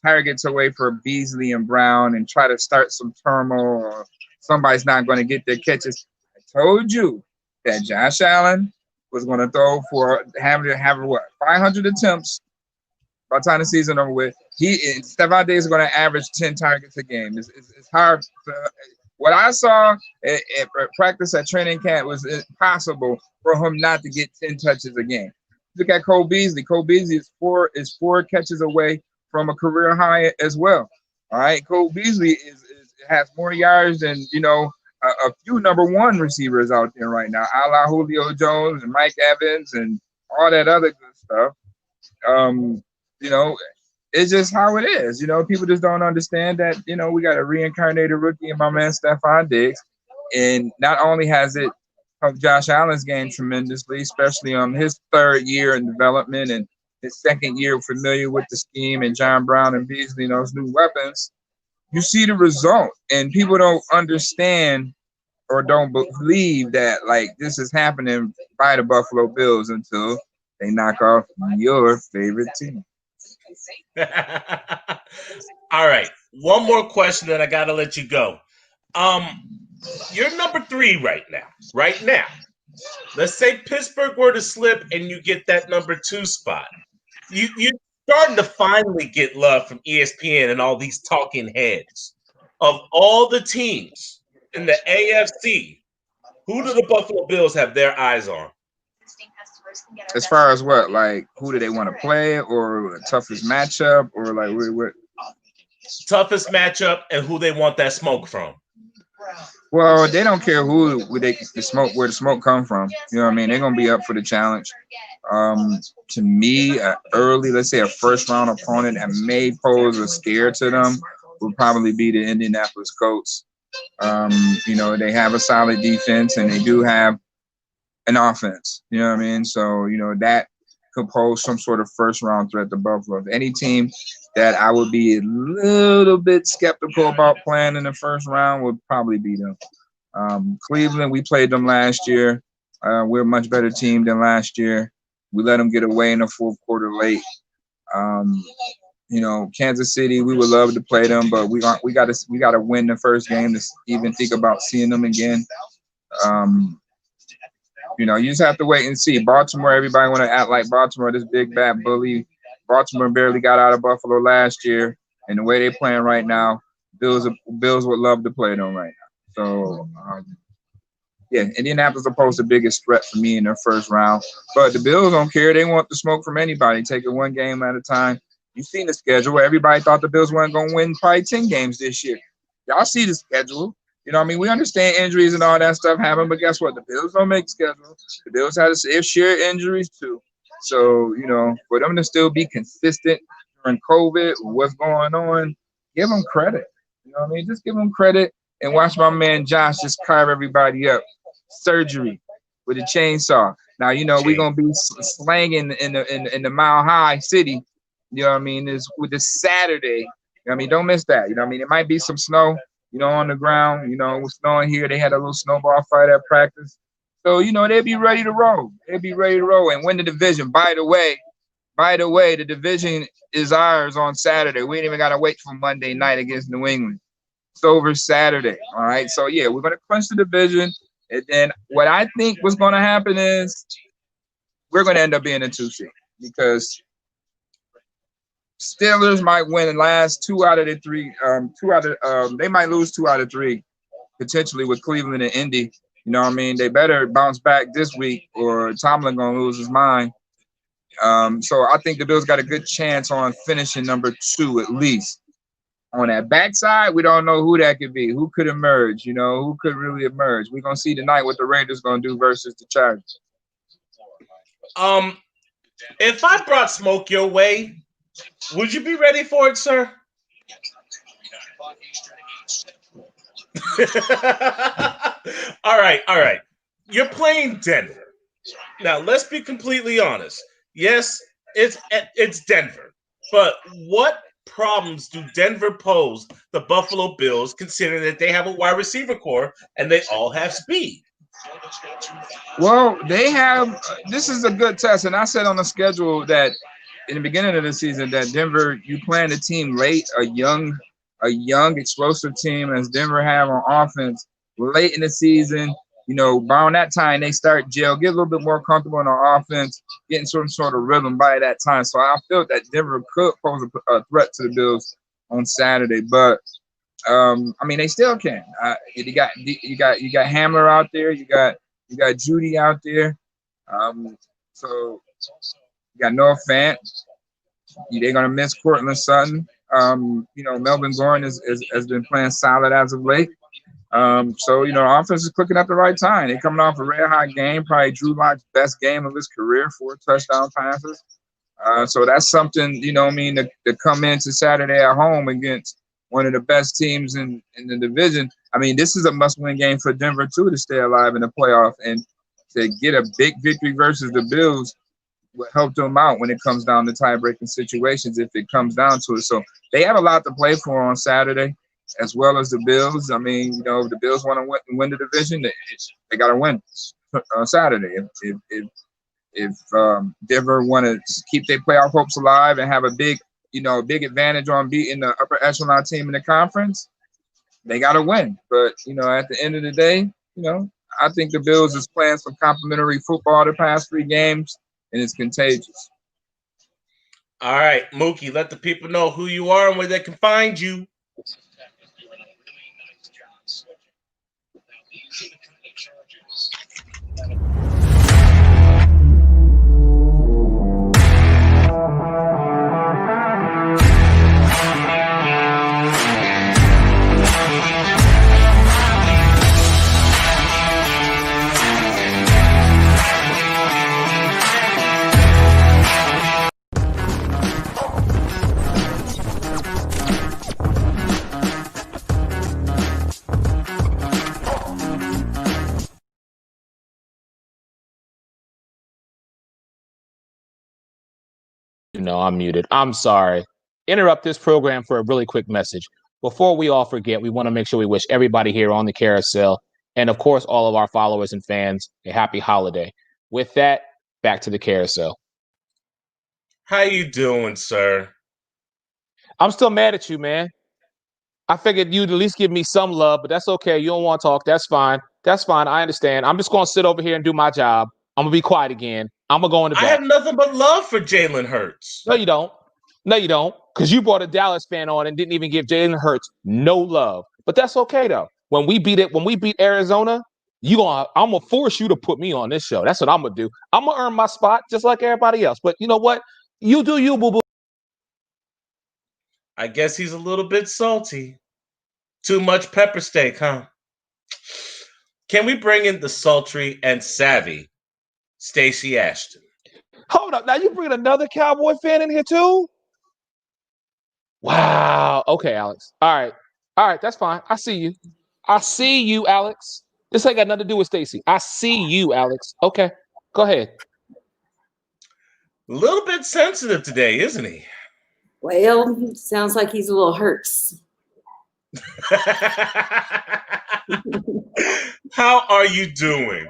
S12: targets away from Beasley and Brown and try to start some turmoil or somebody's not going to get their catches. I told you that Josh Allen was going to throw for having 500 attempts by the time the season over with. Stephon Diggs is going to average 10 targets a game. It's hard. What I saw at practice at training camp was impossible for him not to get 10 touches a game. Look at Cole Beasley. Cole Beasley is four catches away from a career high as well. All right, Cole Beasley has more yards than a few number 1 receivers out there right now, a la Julio Jones and Mike Evans and all that other good stuff. It's just how it is. People just don't understand that, we got a reincarnated rookie in my man Stephon Diggs. And not only has it helped Josh Allen's game tremendously, especially on his 3rd year in development and his 2nd year familiar with the scheme and John Brown and Beasley and those new weapons, you see the result. And people don't understand or don't believe that, this is happening by the Buffalo Bills until they knock off your favorite team.
S6: All right. One more question, then I gotta let you go. You're number 3 right now. Right now. Let's say Pittsburgh were to slip and you get that number 2 spot. You're starting to finally get love from ESPN and all these talking heads. Of all the teams in the AFC, who do the Buffalo Bills have their eyes on?
S12: As far as what, who do they want to play, or toughest matchup, or what?
S6: Toughest matchup and who they want that smoke from.
S12: Well, they don't care where the smoke come from. You know what I mean? They're gonna be up for the challenge. To me, let's say a 1st-round opponent that may pose a scare to them would probably be the Indianapolis Colts. They have a solid defense and they do have an offense, you know what I mean? So, that could pose some sort of 1st-round threat to Buffalo. Any team that I would be a little bit skeptical about playing in the 1st round would probably be them. Cleveland, we played them last year. We're a much better team than last year. We let them get away in the 4th quarter late. Kansas City, we would love to play them, but we got to win the 1st game to even think about seeing them again. You just have to wait and see. Baltimore, everybody want to act like Baltimore, this big bad bully. Baltimore barely got out of Buffalo last year, and the way they're playing right now, Bills would love to play them right now. So, Indianapolis will pose the biggest threat for me in their 1st round. But the Bills don't care. They want the smoke from anybody. Take it 1 game at a time. You've seen the schedule. Everybody thought the Bills weren't going to win probably 10 games this year. Y'all see the schedule. You know what I mean? We understand injuries and all that stuff happen, but guess what? The Bills don't make schedule. The Bills have share injuries too. So, for them to still be consistent during COVID, what's going on, give them credit. You know what I mean? Just give them credit and watch my man Josh just carve everybody up. Surgery with a chainsaw. Now, we're gonna be slanging in the Mile High City. You know what I mean? Is with this Saturday. You know what I mean? Don't miss that. You know what I mean? It might be some snow, on the ground. It was snowing here. They had a little snowball fight at practice. So, they'll be ready to roll. They'll be ready to roll and win the division. By the way, the division is ours on Saturday. We ain't even got to wait for Monday night against New England. It's over Saturday. All right. So, yeah, we're going to clinch the division. And then what I think was going to happen is we're going to end up being a 2 seed because Steelers might win the last 2 out of the 3. They might lose 2 out of 3 potentially with Cleveland and Indy. You know what I mean? They better bounce back this week or Tomlin going to lose his mind. So I think the Bills got a good chance on finishing number 2 at least. On that backside, we don't know who that could be. Who could emerge? Who could really emerge? We're going to see tonight what the Raiders going to do versus the Chargers.
S6: If I brought smoke your way, would you be ready for it, sir? All right. You're playing Denver. Now, let's be completely honest. Yes, it's Denver. But what problems do Denver pose the Buffalo Bills, considering that they have a wide receiver core and they all have speed?
S12: Well, they have – this is a good test. And I said on the schedule that in the beginning of the season that Denver, you playing a team late, a young, explosive team as Denver have on offense late in the season. Around that time, they start get a little bit more comfortable in our offense, getting some sort of rhythm by that time. So I feel that Denver could pose a threat to the Bills on Saturday. But, they still can. You got Hamler out there. You got Judy out there. So you got Noah Fant. They're going to miss Cortland Sutton. Melvin Gordon has been playing solid as of late. So, offense is clicking at the right time. They're coming off a red hot game, probably Drew Lock's best game of his career, 4 touchdown passes. So that's something, to come into Saturday at home against one of the best teams in the division. This is a must-win game for Denver, too, to stay alive in the playoff. And to get a big victory versus the Bills will help them out when it comes down to tie-breaking situations, if it comes down to it. So they have a lot to play for on Saturday, as well as the Bills. If the Bills want to win the division, they got to win on Saturday. If Denver want to keep their playoff hopes alive and have a big advantage on beating the upper echelon team in the conference, they got to win. But, at the end of the day, I think the Bills is playing some complimentary football the past 3 games, and it's contagious.
S6: All right, Mookie, let the people know who you are and where they can find you.
S4: I'm muted. I'm sorry. Interrupt this program for a really quick message. Before we all forget, we want to make sure we wish everybody here on the Carousel, and of course all of our followers and fans, a happy holiday. With that, back to the Carousel.
S6: How you doing, sir?
S4: I'm still mad at you, man. I figured you'd at least give me some love, but that's okay. You don't want to talk. That's fine. I understand. I'm just going to sit over here and do my job. I'm going to be quiet again. I'm going to go in the back.
S6: I have nothing but love for Jalen Hurts.
S4: No, you don't. Because you brought a Dallas fan on and didn't even give Jalen Hurts no love. But that's okay, though. When we beat Arizona, I'm going to force you to put me on this show. That's what I'm going to do. I'm going to earn my spot just like everybody else. But you know what? You do you, boo-boo.
S6: I guess he's a little bit salty. Too much pepper steak, huh? Can we bring in the sultry and savvy Stacey Ashton?
S4: Hold up. Now you bringing another Cowboy fan in here too? Wow. Okay, Alex. All right. All right. That's fine. I see you. I see you, Alex. This ain't got nothing to do with Stacey. I see you, Alex. Okay. Go ahead.
S6: A little bit sensitive today, isn't he?
S13: Well, sounds like he's a little hurt.
S6: How are you doing?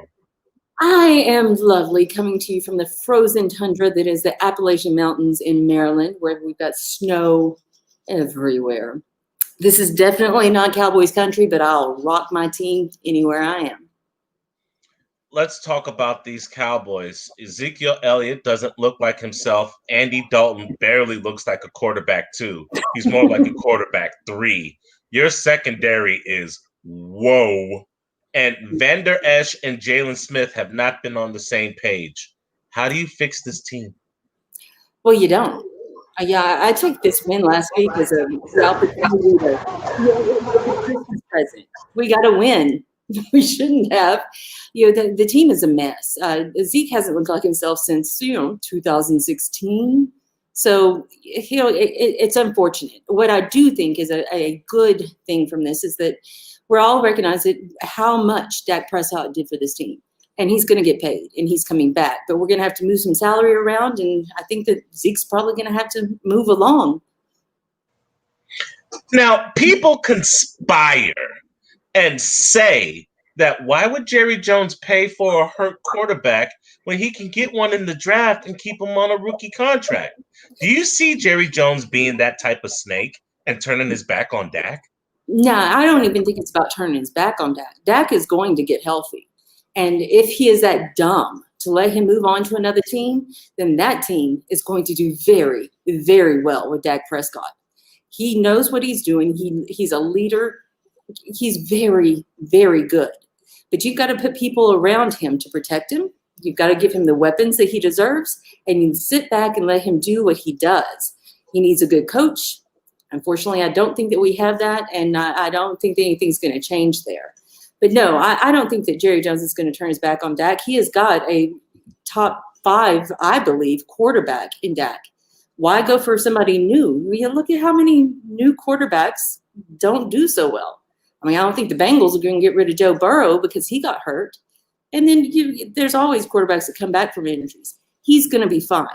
S13: I am lovely, coming to you from the frozen tundra that is the Appalachian Mountains in Maryland, where we've got snow everywhere. This is definitely not Cowboys country, but I'll rock my team anywhere I am.
S6: Let's talk about these Cowboys. Ezekiel Elliott doesn't look like himself. Andy Dalton barely looks like a quarterback 2. He's more like a quarterback 3. Your secondary is whoa. And Vander Esch and Jalen Smith have not been on the same page. How do you fix this team?
S13: Well, you don't. Yeah, I took this win last week as a opportunity to a Christmas present. We got to win. We shouldn't have. The team is a mess. Zeke hasn't looked like himself since 2016. So it's unfortunate. What I do think is a good thing from this is that we're all recognizing how much Dak Prescott did for this team. And he's going to get paid, and he's coming back. But we're going to have to move some salary around, and I think that Zeke's probably going to have to move along.
S6: Now, people conspire and say that why would Jerry Jones pay for a hurt quarterback when he can get one in the draft and keep him on a rookie contract? Do you see Jerry Jones being that type of snake and turning his back on Dak?
S13: No, I don't even think it's about turning his back on Dak. Dak is going to get healthy. And if he is that dumb to let him move on to another team, then that team is going to do very, very well with Dak Prescott. He knows what he's doing. He's a leader. He's very, very good. But you've got to put people around him to protect him. You've got to give him the weapons that he deserves, and you sit back and let him do what he does. He needs a good coach. Unfortunately, I don't think that we have that, and I don't think that anything's going to change there. But no, I don't think that Jerry Jones is going to turn his back on Dak. He has got a top 5, I believe, quarterback in Dak. Why go for somebody new? Look at how many new quarterbacks don't do so well. I mean, I don't think the Bengals are going to get rid of Joe Burrow because he got hurt. And then there's always quarterbacks that come back from injuries. He's going to be fine.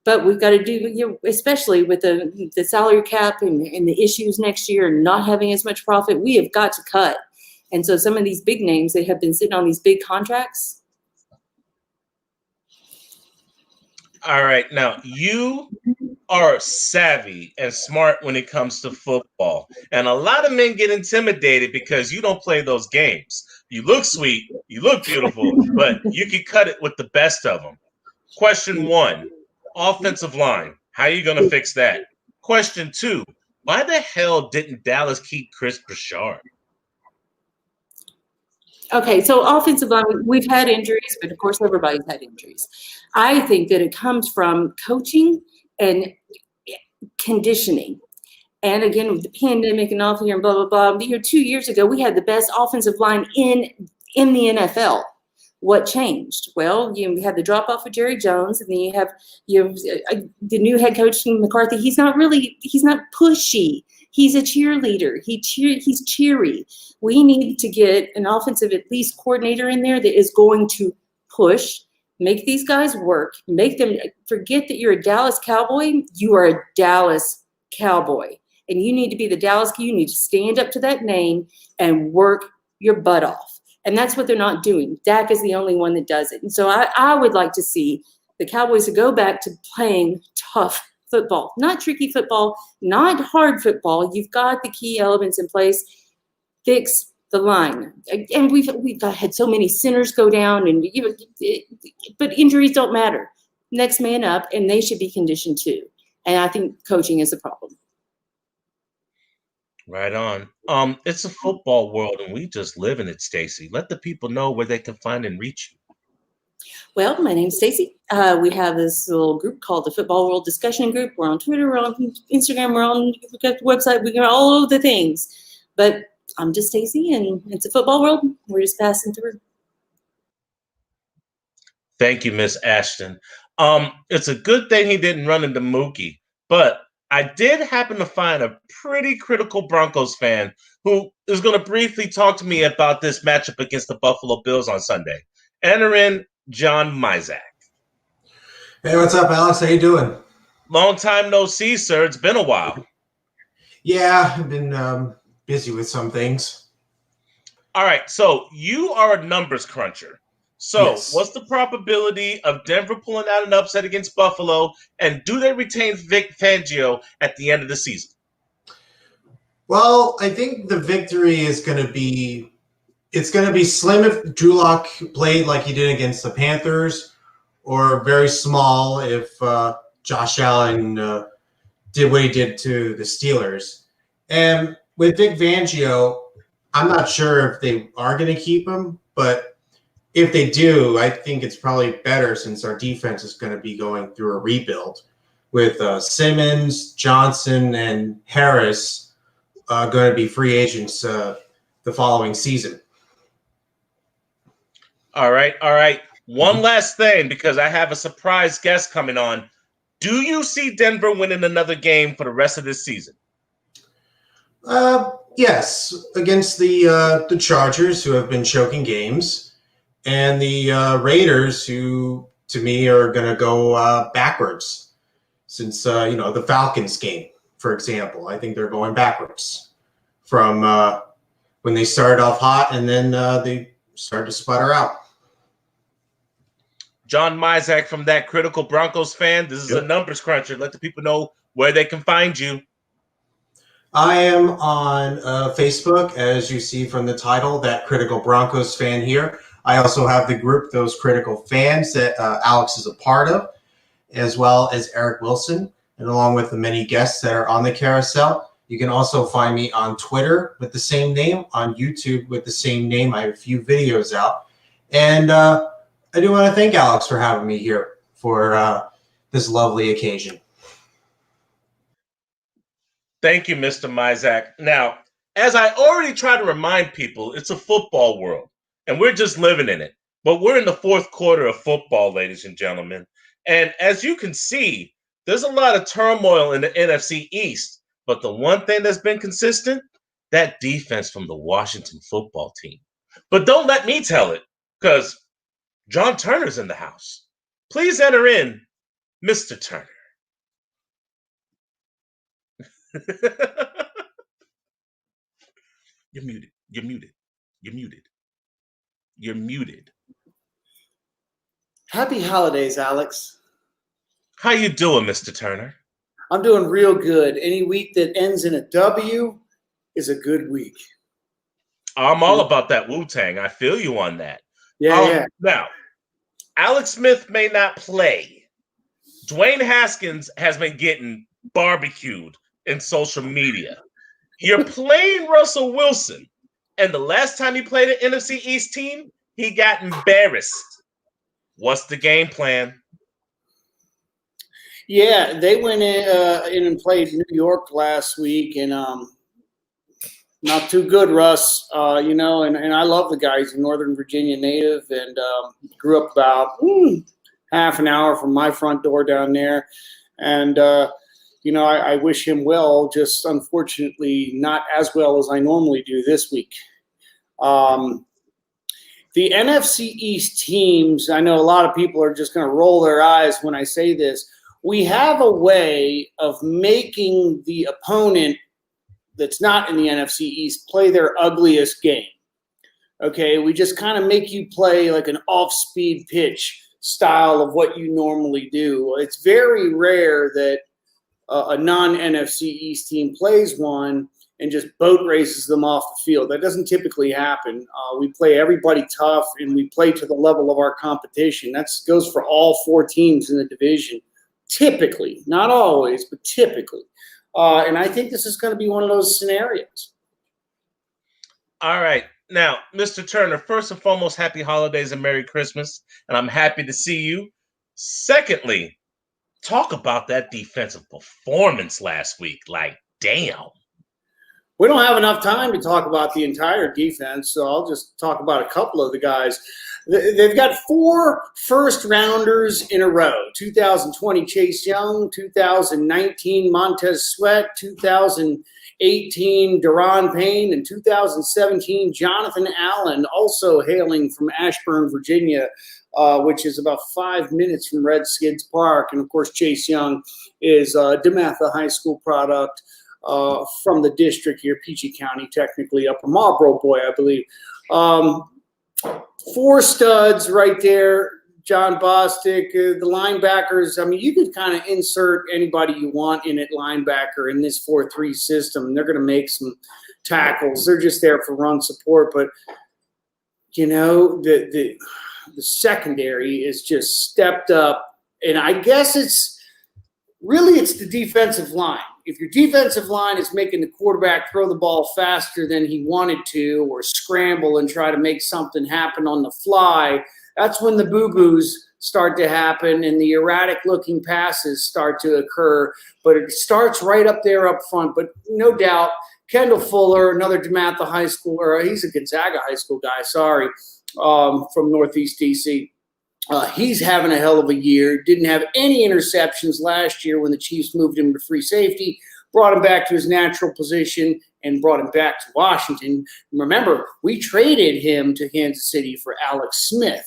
S13: But we've got to do, especially with the salary cap and the issues next year and not having as much profit, we have got to cut. And so some of these big names, they have been sitting on these big contracts.
S6: All right. Now, you are savvy and smart when it comes to football. And a lot of men get intimidated because you don't play those games. You look sweet, you look beautiful, but you can cut it with the best of them. Question 1, offensive line. How are you going to fix that? Question 2, why the hell didn't Dallas keep Chris Bouchard?
S13: Okay, so offensive line, we've had injuries, but of course everybody's had injuries. I think that it comes from coaching and conditioning. And again, with the pandemic and all here and blah, blah, blah. 2 years ago, we had the best offensive line in the NFL. What changed? Well, you had the drop off of Jerry Jones, and then you have the new head coach McCarthy. He's not pushy. He's a cheerleader. He's cheery. We need to get an offensive at least coordinator in there that is going to push, make these guys work, make them forget that you're a Dallas Cowboy. You are a Dallas Cowboy, and you need to be the Dallas. You need to stand up to that name and work your butt off. And that's what they're not doing. Dak is the only one that does it. And so I would like to see the Cowboys to go back to playing tough football, not tricky football, not hard football. You've got the key elements in place. Fix the line. And we've had so many sinners go down, but injuries don't matter. Next man up, and they should be conditioned too. And I think coaching is the problem.
S6: Right on. It's a football world, and we just live in it, Stacey. Let the people know where they can find and reach you.
S13: Well, my name's Stacey. We have this little group called the Football World Discussion Group. We're on Twitter, we're on Instagram, we're on the website, we're all of the things. But I'm just Stacey, and it's a football world. We're just passing through.
S6: Thank you, Miss Ashton. It's a good thing he didn't run into Mookie, but I did happen to find a pretty critical Broncos fan who is going to briefly talk to me about this matchup against the Buffalo Bills on Sunday. Enter in John Mizak.
S14: Hey, what's up, Alex? How you doing?
S6: Long time no see, sir. It's been a while.
S14: Yeah, I've been busy with some things.
S6: All right, so you are a numbers cruncher. So
S14: Yes.
S6: what's the probability of Denver pulling out an upset against Buffalo, and do they retain Vic Fangio at the end of the season?
S14: Well, I think the victory is going to be slim if Drew Lock played like he did against the Panthers, or very small if Josh Allen did what he did to the Steelers. And with Vic Fangio, I'm not sure if they are going to keep him, but if they do, I think it's probably better since our defense is going to be going through a rebuild with Simmons, Johnson, and Harris going to be free agents the following season.
S6: All right. One last thing, because I have a surprise guest coming on. Do you see Denver winning another game for the rest of this season?
S14: Yes, against the Chargers, who have been choking games, and the Raiders, who to me are going to go backwards. Since the Falcons game, for example, I think they're going backwards from when they started off hot and then they started to sputter out.
S6: John Mizak from That Critical Broncos Fan. This is a numbers cruncher. Let the people know where they can find you.
S14: I am on Facebook, as you see from the title, That Critical Broncos Fan here. I also have the group, Those Critical Fans, that Alex is a part of, as well as Eric Wilson, and along with the many guests that are on the carousel. You can also find me on Twitter with the same name, on YouTube with the same name. I have a few videos out. And I do want to thank Alex for having me here for this lovely occasion.
S6: Thank you, Mr. Mizak. Now, as I already try to remind people, it's a football world, and we're just living in it. But we're in the fourth quarter of football, ladies and gentlemen. And as you can see, there's a lot of turmoil in the NFC East. But the one thing that's been consistent, that defense from the Washington football team. But don't let me tell it, because John Turner's in the house. Please enter in Mr. Turner. You're muted. You're muted. You're muted. You're muted.
S15: Happy holidays, Alex.
S6: How you doing, Mr. Turner?
S15: I'm doing real good. Any week that ends in a W is a good week.
S6: I'm all about that Wu-Tang. I feel you on that.
S15: Yeah.
S6: Now, Alex Smith may not play. Dwayne Haskins has been getting barbecued in social media. You're playing Russell Wilson, and the last time he played an NFC East team, he got embarrassed. What's the game plan?
S15: Yeah, they went in and played New York last week, and not too good, Russ. And I love the guy. He's a Northern Virginia native and grew up about half an hour from my front door down there. And, I wish him well, just unfortunately not as well as I normally do this week. The NFC East teams, I know a lot of people are just going to roll their eyes when I say this. We have a way of making the opponent that's not in the NFC East play their ugliest game. Okay, we just kind of make you play like an off-speed pitch style of what you normally do. It's very rare that a non-NFC East team plays one and just boat races them off the field. That doesn't typically happen. We play everybody tough, and we play to the level of our competition. That goes for all four teams in the division, typically. Not always, but typically. And I think this is going to be one of those scenarios.
S6: All right. Now, Mr. Turner, first and foremost, happy holidays and Merry Christmas. And I'm happy to see you. Secondly, talk about that defensive performance last week. Like, damn.
S15: We don't have enough time to talk about the entire defense, so I'll just talk about a couple of the guys. They've got 4 first-rounders in a row. 2020 Chase Young, 2019 Montez Sweat, 2018 Deron Payne, and 2017 Jonathan Allen, also hailing from Ashburn, Virginia, which is about 5 minutes from Red Skids Park. And, of course, Chase Young is a DeMatha High School product. From the district here, Peachy County, technically, Upper Marlboro boy, I believe. 4 studs right there. John Bostic, the linebackers. I mean, you could kind of insert anybody you want in at linebacker in this 4-3 system, and they're going to make some tackles. They're just there for run support. But, you know, the secondary is just stepped up. And I guess it's the defensive line. If your defensive line is making the quarterback throw the ball faster than he wanted to, or scramble and try to make something happen on the fly, that's when the boo-boos start to happen and the erratic-looking passes start to occur. But it starts right up there up front. But no doubt, Kendall Fuller, another DeMatha High School, or he's a Gonzaga High School guy, from Northeast D.C., he's having a hell of a year. Didn't have any interceptions last year when the Chiefs moved him to free safety, brought him back to his natural position, and brought him back to Washington. Remember, we traded him to Kansas City for Alex Smith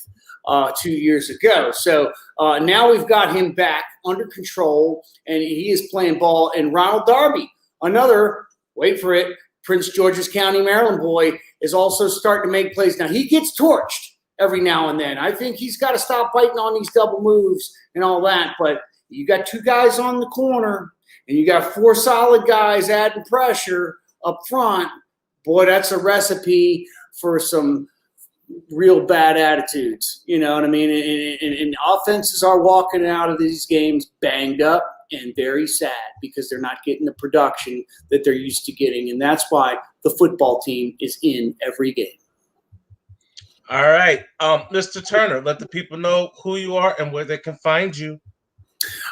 S15: 2 years ago. So now we've got him back under control, and he is playing ball. And Ronald Darby, another, wait for it, Prince George's County, Maryland boy, is also starting to make plays. Now, he gets torched every now and then. I think he's got to stop biting on these double moves and all that. But you got 2 guys on the corner, and you got 4 solid guys adding pressure up front. Boy, that's a recipe for some real bad attitudes. You know what I mean? And offenses are walking out of these games banged up and very sad because they're not getting the production that they're used to getting. And that's why the football team is in every game.
S6: All right. Mr. Turner, let the people know who you are and where they can find you.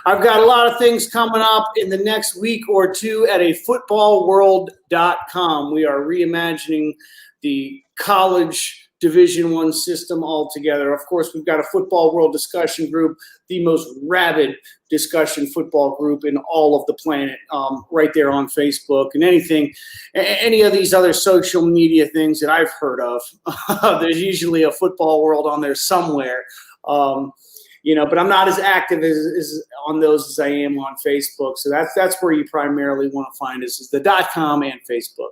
S15: I've got a lot of things coming up in the next week or two at a footballworld.com. We are reimagining the college Division I system altogether. Of course, we've got a Football World discussion group, the most rabid discussion football group in all of the planet, right there on Facebook. And any of these other social media things that I've heard of, there's usually a Football World on there somewhere. But I'm not as active as on those as I am on Facebook. So that's where you primarily want to find us, is the .com and Facebook.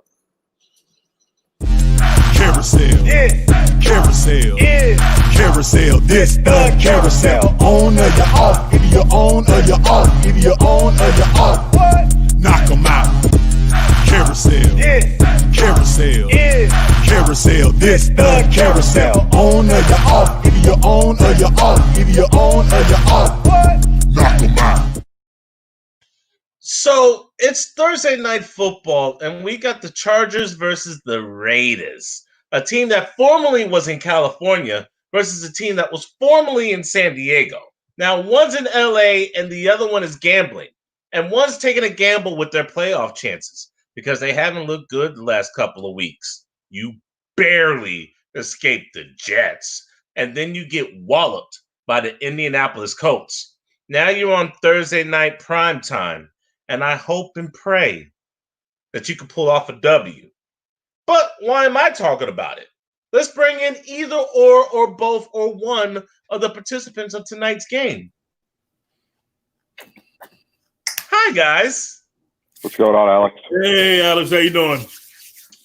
S2: Carousel, yeah. Carousel, yeah. Carousel, this the carousel. On or you off, if you're on or you're off, if you're on or you're off, what? Knock 'em out. Carousel, yeah. Carousel, yeah. Carousel, this the carousel. On or you're off, if you're on or you're off, if you're on or you're off, what? Knock 'em out.
S6: So it's Thursday night football, and we got the Chargers versus the Raiders, a team that formerly was in California versus a team that was formerly in San Diego. Now, one's in LA and the other one is gambling, and one's taking a gamble with their playoff chances because they haven't looked good the last couple of weeks. You barely escaped the Jets, and then you get walloped by the Indianapolis Colts. Now you're on Thursday night prime time. And I hope and pray that you can pull off a W. But why am I talking about it? Let's bring in either or both or one of the participants of tonight's game. Hi, guys.
S16: What's going on, Alex?
S1: Hey, Alex, how you doing?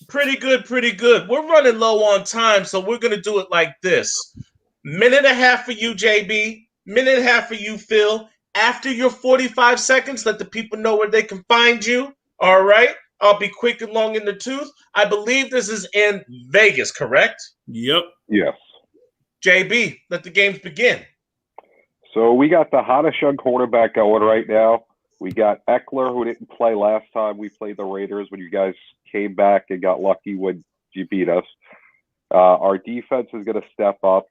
S6: Pretty good, pretty good. We're running low on time, so we're going to do it like this. Minute and a half for you, JB. Minute and a half for you, Phil. After your 45 seconds, let the people know where they can find you. All right? I'll be quick and long in the tooth. I believe this is in Vegas, correct?
S1: Yep.
S16: Yes.
S6: JB, let the games begin.
S16: So we got the hottest young quarterback going right now. We got Eckler, who didn't play last time we played the Raiders when you guys came back and got lucky when you beat us. Our defense is going to step up.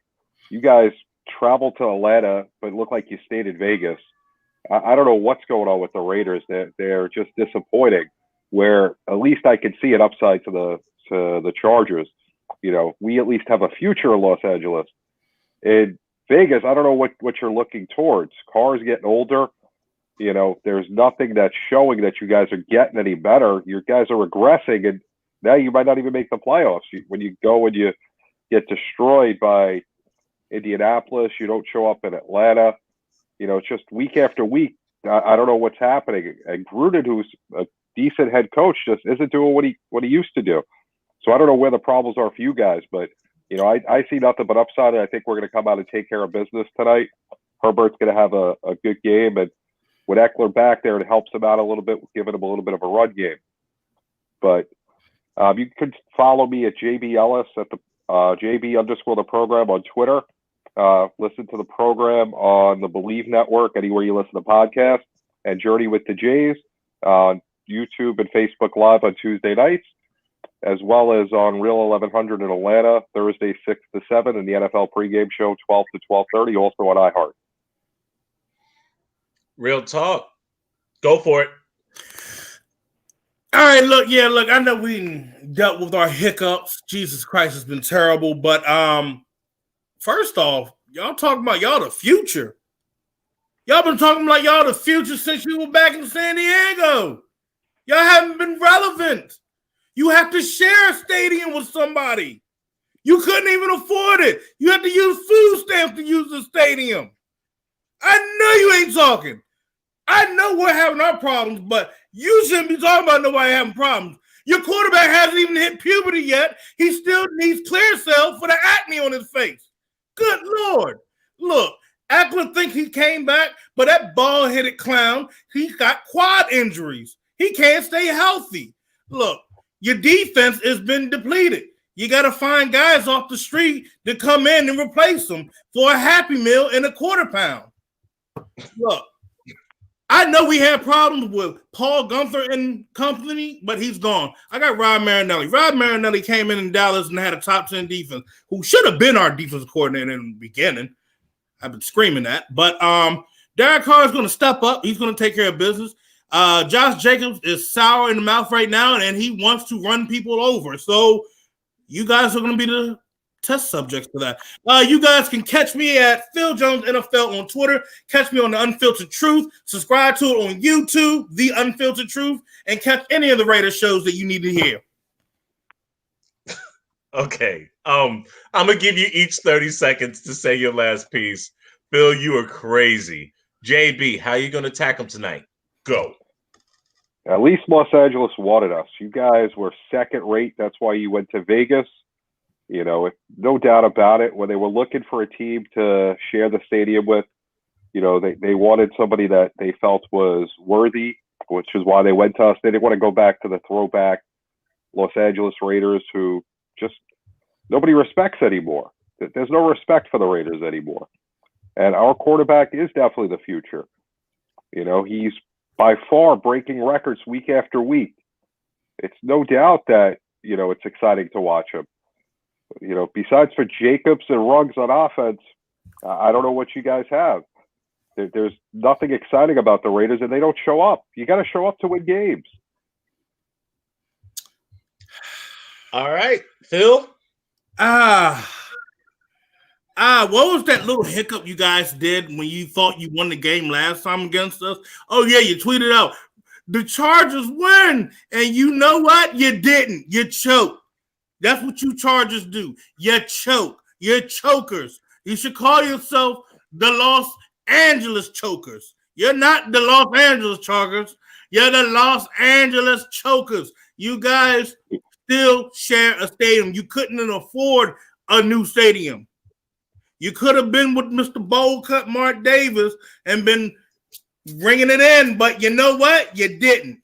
S16: You guys traveled to Atlanta, but it looked like you stayed in Vegas. I don't know what's going on with the Raiders. They're just disappointing. where at least I could see an upside to the Chargers. We at least have a future in Los Angeles. In Vegas, I don't know what you're looking towards. Cars getting older. There's nothing that's showing that you guys are getting any better. You guys are regressing, and now you might not even make the playoffs. When you go and you get destroyed by Indianapolis, you don't show up in Atlanta. It's just week after week. I don't know what's happening. And Gruden, who's a decent head coach, just isn't doing what he used to do. So I don't know where the problems are for you guys, but I see nothing but upside. And I think we're going to come out and take care of business tonight. Herbert's going to have a good game, and with Eckler back there, it helps him out a little bit, giving him a little bit of a run game. But you can follow me at JB Ellis at the JB_the program on Twitter. Listen to the program on the Believe Network, anywhere you listen to podcasts, and Journey with the Jays on YouTube and Facebook Live on Tuesday nights, as well as on Real 1100 in Atlanta, Thursday 6 to 7, and the NFL pregame show 12 to 12:30, also on iHeart.
S6: Real talk. Go for it.
S17: All right, look, I know we dealt with our hiccups. Jesus Christ, it's been terrible. But first off, y'all talking about y'all the future. Y'all been talking about y'all the future since you were back in San Diego. Y'all haven't been relevant. You have to share a stadium with somebody. You couldn't even afford it. You had to use food stamps to use the stadium. I know you ain't talking. I know we're having our problems, but you shouldn't be talking about nobody having problems. Your quarterback hasn't even hit puberty yet. He still needs Carousel for the acne on his face. Good Lord. Look, Eckler thinks he came back, but that bald-headed clown, he's got quad injuries. He can't stay healthy. Look, your defense has been depleted. You got to find guys off the street to come in and replace them for a Happy Meal and a quarter pound. Look, I know we had problems with Paul Gunther and company, but he's gone. I got Rod Marinelli. Rod Marinelli came in Dallas and had a top 10 defense, who should have been our defensive coordinator in the beginning. I've been screaming that. But Derek Carr is going to step up. He's going to take care of business. Josh Jacobs is sour in the mouth right now, and he wants to run people over. So you guys are going to be the test subjects for that. You guys can catch me at Phil Jones NFL on Twitter. Catch me on The Unfiltered Truth. Subscribe to it on YouTube, The Unfiltered Truth, and catch any of the Raiders shows that you need to hear.
S6: Okay. I'm gonna give you each 30 seconds to say your last piece. Phil, you are crazy. JB, how you gonna attack him tonight? Go.
S16: At least Los Angeles wanted us. You guys were second rate. That's why you went to Vegas. No doubt about it. When they were looking for a team to share the stadium with, they wanted somebody that they felt was worthy, which is why they went to us. They didn't want to go back to the throwback Los Angeles Raiders who just nobody respects anymore. There's no respect for the Raiders anymore. And our quarterback is definitely the future. He's by far breaking records week after week. It's no doubt that, it's exciting to watch him. Besides for Jacobs and Ruggs on offense, I don't know what you guys have. There's nothing exciting about the Raiders, and they don't show up. You got to show up to win games.
S6: All right, Phil.
S17: What was that little hiccup you guys did when you thought you won the game last time against us? Oh, yeah, you tweeted out, the Chargers win. And you know what? You didn't. You choked. That's what you Chargers do. You choke. You're chokers. You should call yourself the Los Angeles Chokers. You're not the Los Angeles Chokers. You're the Los Angeles Chokers. You guys still share a stadium. You couldn't afford a new stadium. You could have been with Mr. Bowl Cut Mark Davis and been bringing it in, but you know what? You didn't.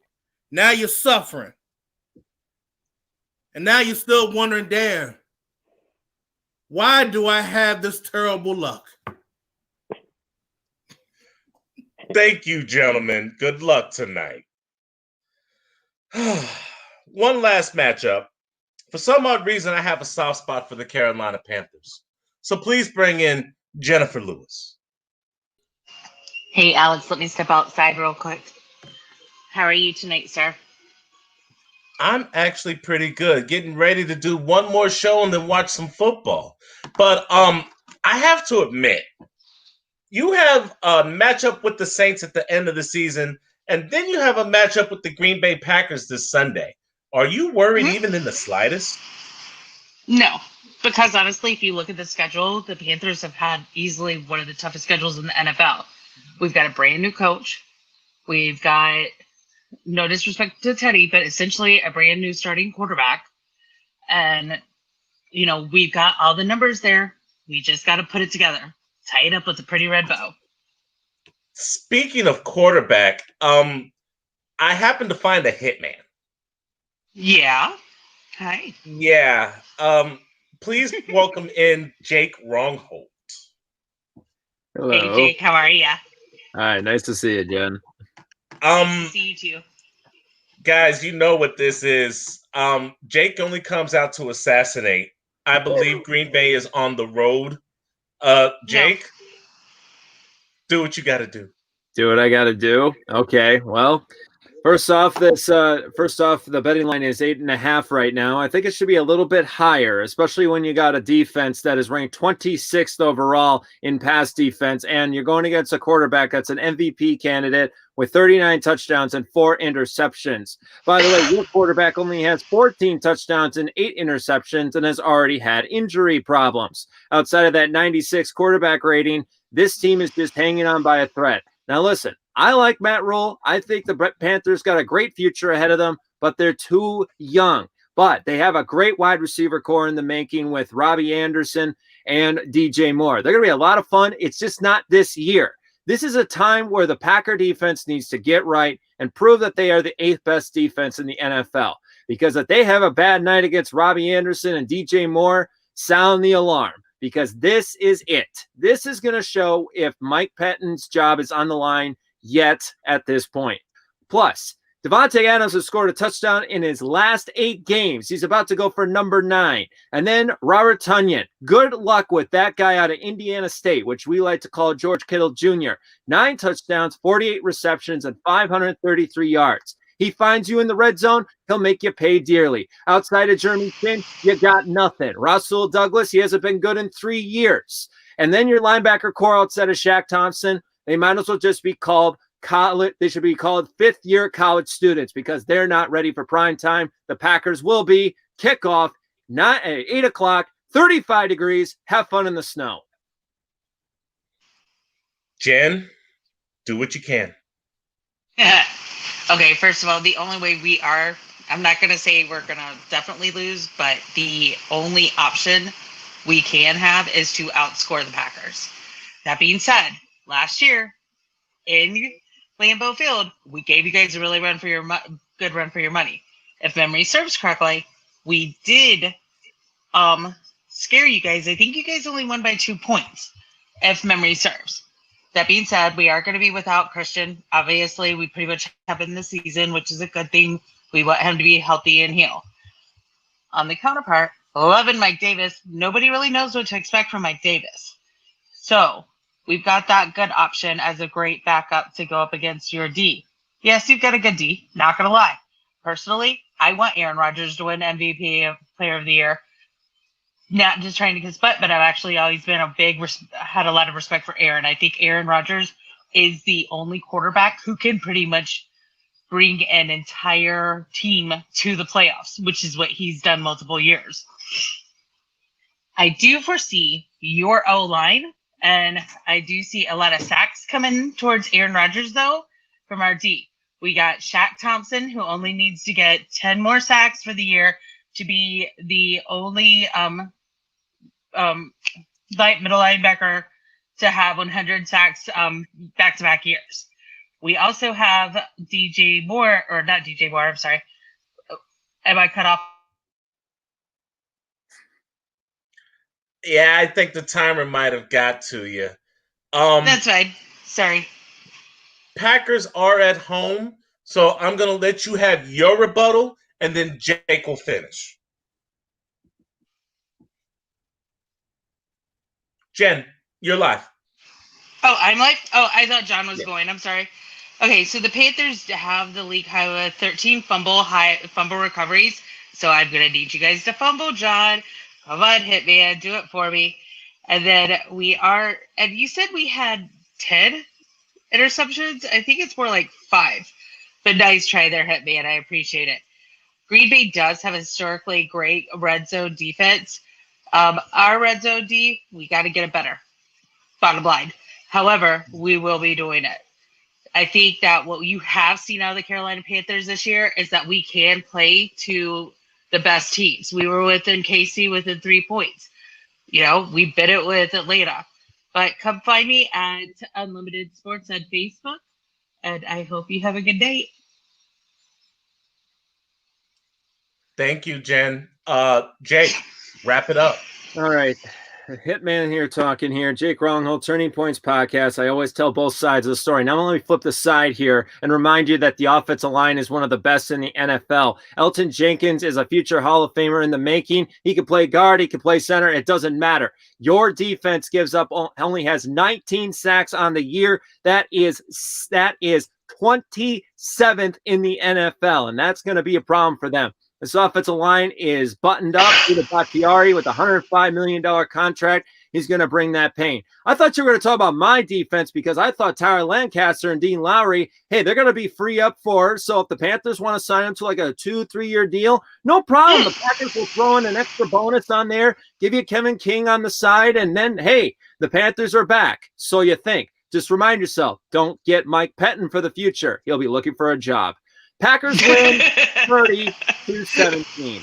S17: Now you're suffering. And now you're still wondering, damn, why do I have this terrible luck?
S6: Thank you, gentlemen. Good luck tonight. One last matchup. For some odd reason, I have a soft spot for the Carolina Panthers. So please bring in Jennifer Lewis.
S18: Hey, Alex, let me step outside real quick. How are you tonight, sir?
S6: I'm actually pretty good. Getting ready to do one more show and then watch some football. But I have to admit, you have a matchup with the Saints at the end of the season, and then you have a matchup with the Green Bay Packers this Sunday. Are you worried even in the slightest?
S18: No, because honestly, if you look at the schedule, the Panthers have had easily one of the toughest schedules in the NFL. We've got a brand new coach. We've got, no disrespect to Teddy, but essentially a brand new starting quarterback. And, we've got all the numbers there. We just got to put it together, tie it up with a pretty red bow.
S6: Speaking of quarterback, I happened to find a hitman.
S18: Yeah. Hi.
S6: Yeah. Please welcome in Jake Wrongholt.
S18: Hey,
S19: Hello.
S18: Jake, how are ya?
S19: Hi, nice to see you, Jen.
S18: See you too.
S6: Guys, you know what this is. Jake only comes out to assassinate. I believe Green Bay is on the road. Jake, do what you got to do.
S19: Do what I got to do. Okay. Well, first off, the betting line is 8.5 right now. I think it should be a little bit higher, especially when you got a defense that is ranked 26th overall in pass defense, and you're going against a quarterback that's an MVP candidate with 39 touchdowns and 4 interceptions. By the way, your quarterback only has 14 touchdowns and 8 interceptions and has already had injury problems. Outside of that 96 quarterback rating, this team is just hanging on by a thread. Now, listen, I like Matt Rule. I think the Panthers got a great future ahead of them, but they're too young. But they have a great wide receiver core in the making with Robbie Anderson and DJ Moore. They're going to be a lot of fun. It's just not this year. This is a time where the Packer defense needs to get right and prove that they are the 8th best defense in the NFL. Because if they have a bad night against Robbie Anderson and DJ Moore, sound the alarm. Because this is it. This is going to show if Mike Pettine's job is on the line yet at this point. Plus, Devontae Adams has scored a touchdown in his last 8 games. He's about to go for number 9. And then Robert Tonyan. Good luck with that guy out of Indiana State, which we like to call George Kittle Jr. 9 touchdowns, 48 receptions, and 533 yards. He finds you in the red zone, he'll make you pay dearly. Outside of Jeremy Chin, you got nothing. Russell Douglas, he hasn't been good in 3 years. And then your linebacker core outside of Shaq Thompson, they might as well just be called college. They should be called 5th-year college students because they're not ready for prime time. The Packers will be. Kickoff, 8 o'clock, 35 degrees. Have fun in the snow.
S6: Jen, do what you can.
S18: Okay, first of all, the only way I'm not going to say we're going to definitely lose, but the only option we can have is to outscore the Packers. That being said, last year in Lambeau Field, we gave you guys a really good run for your money. If memory serves correctly, we did scare you guys. I think you guys only won by 2 points, if memory serves. That being said, we are going to be without Christian. Obviously, we pretty much have in the season, which is a good thing. We want him to be healthy and heal. On the counterpart, loving Mike Davis. Nobody really knows what to expect from Mike Davis. So we've got that good option as a great backup to go up against your D. Yes, you've got a good D. Not going to lie. Personally, I want Aaron Rodgers to win MVP Player of the Year. Not just trying to kiss butt, but I've actually always been had a lot of respect for Aaron. I think Aaron Rodgers is the only quarterback who can pretty much bring an entire team to the playoffs, which is what he's done multiple years. I do foresee your O-line, and I do see a lot of sacks coming towards Aaron Rodgers, though, from our D. We got Shaq Thompson, who only needs to get 10 more sacks for the year to be the only middle linebacker to have 100 sacks back-to-back years. We also have DJ Moore, or not DJ Moore, I'm sorry. Am I cut off?
S6: Yeah, I think the timer might have got to you.
S18: That's fine. Sorry.
S6: Packers are at home, so I'm going to let you have your rebuttal, and then Jake will finish. Jen, you're live.
S18: Oh, I'm live? Oh, I thought John was going. I'm sorry. Okay, so the Panthers have the league high with 13 fumble recoveries. So I'm gonna need you guys to fumble, John. Come on, Hitman, do it for me. And then and you said we had 10 interceptions. I think it's more like 5. But nice try there, Hitman. I appreciate it. Green Bay does have a historically great red zone defense. Our red zone D, we got to get it better. Bottom line. However, we will be doing it. I think that what you have seen out of the Carolina Panthers this year is that we can play to the best teams. We were within KC within 3 points. You know, we bit it with Atlanta. But come find me at Unlimited Sports on Facebook, and I hope you have a good day.
S6: Thank you, Jen. Jake, wrap it up.
S19: All right. Hitman here talking here. Jake Wronghold, Turning Points Podcast. I always tell both sides of the story. Now let me flip the side here and remind you that the offensive line is one of the best in the NFL. Elton Jenkins is a future Hall of Famer in the making. He can play guard. He can play center. It doesn't matter. Your defense only has 19 sacks on the year. That is 27th in the NFL, and that's going to be a problem for them. This offensive line is buttoned up with Bakhtiari with a $105 million contract. He's going to bring that pain. I thought you were going to talk about my defense because I thought Tyler Lancaster and Dean Lowry, hey, they're going to be free up for it. So if the Panthers want to sign him to like a 2-3 year deal, no problem. The Packers will throw in an extra bonus on there, give you Kevin King on the side, and then, hey, the Panthers are back. So you think. Just remind yourself, don't get Mike Pettin for the future. He'll be looking for a job. Packers win 30-17.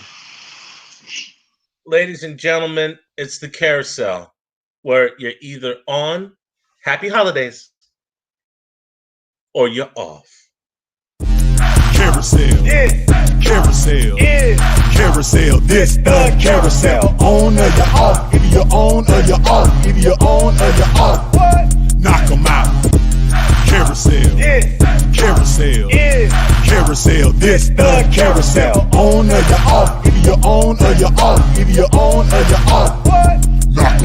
S6: Ladies and gentlemen, it's the Carousel, where you're either on Happy Holidays or you're off.
S2: Carousel, carousel, carousel. This the carousel. On or you're off. Either you're on or you're off. Either you're on or you're off. Knock 'em out. Carousel, carousel, carousel. This the carousel. On or you're off. Either you're on or you're off. Either you're on or you're off.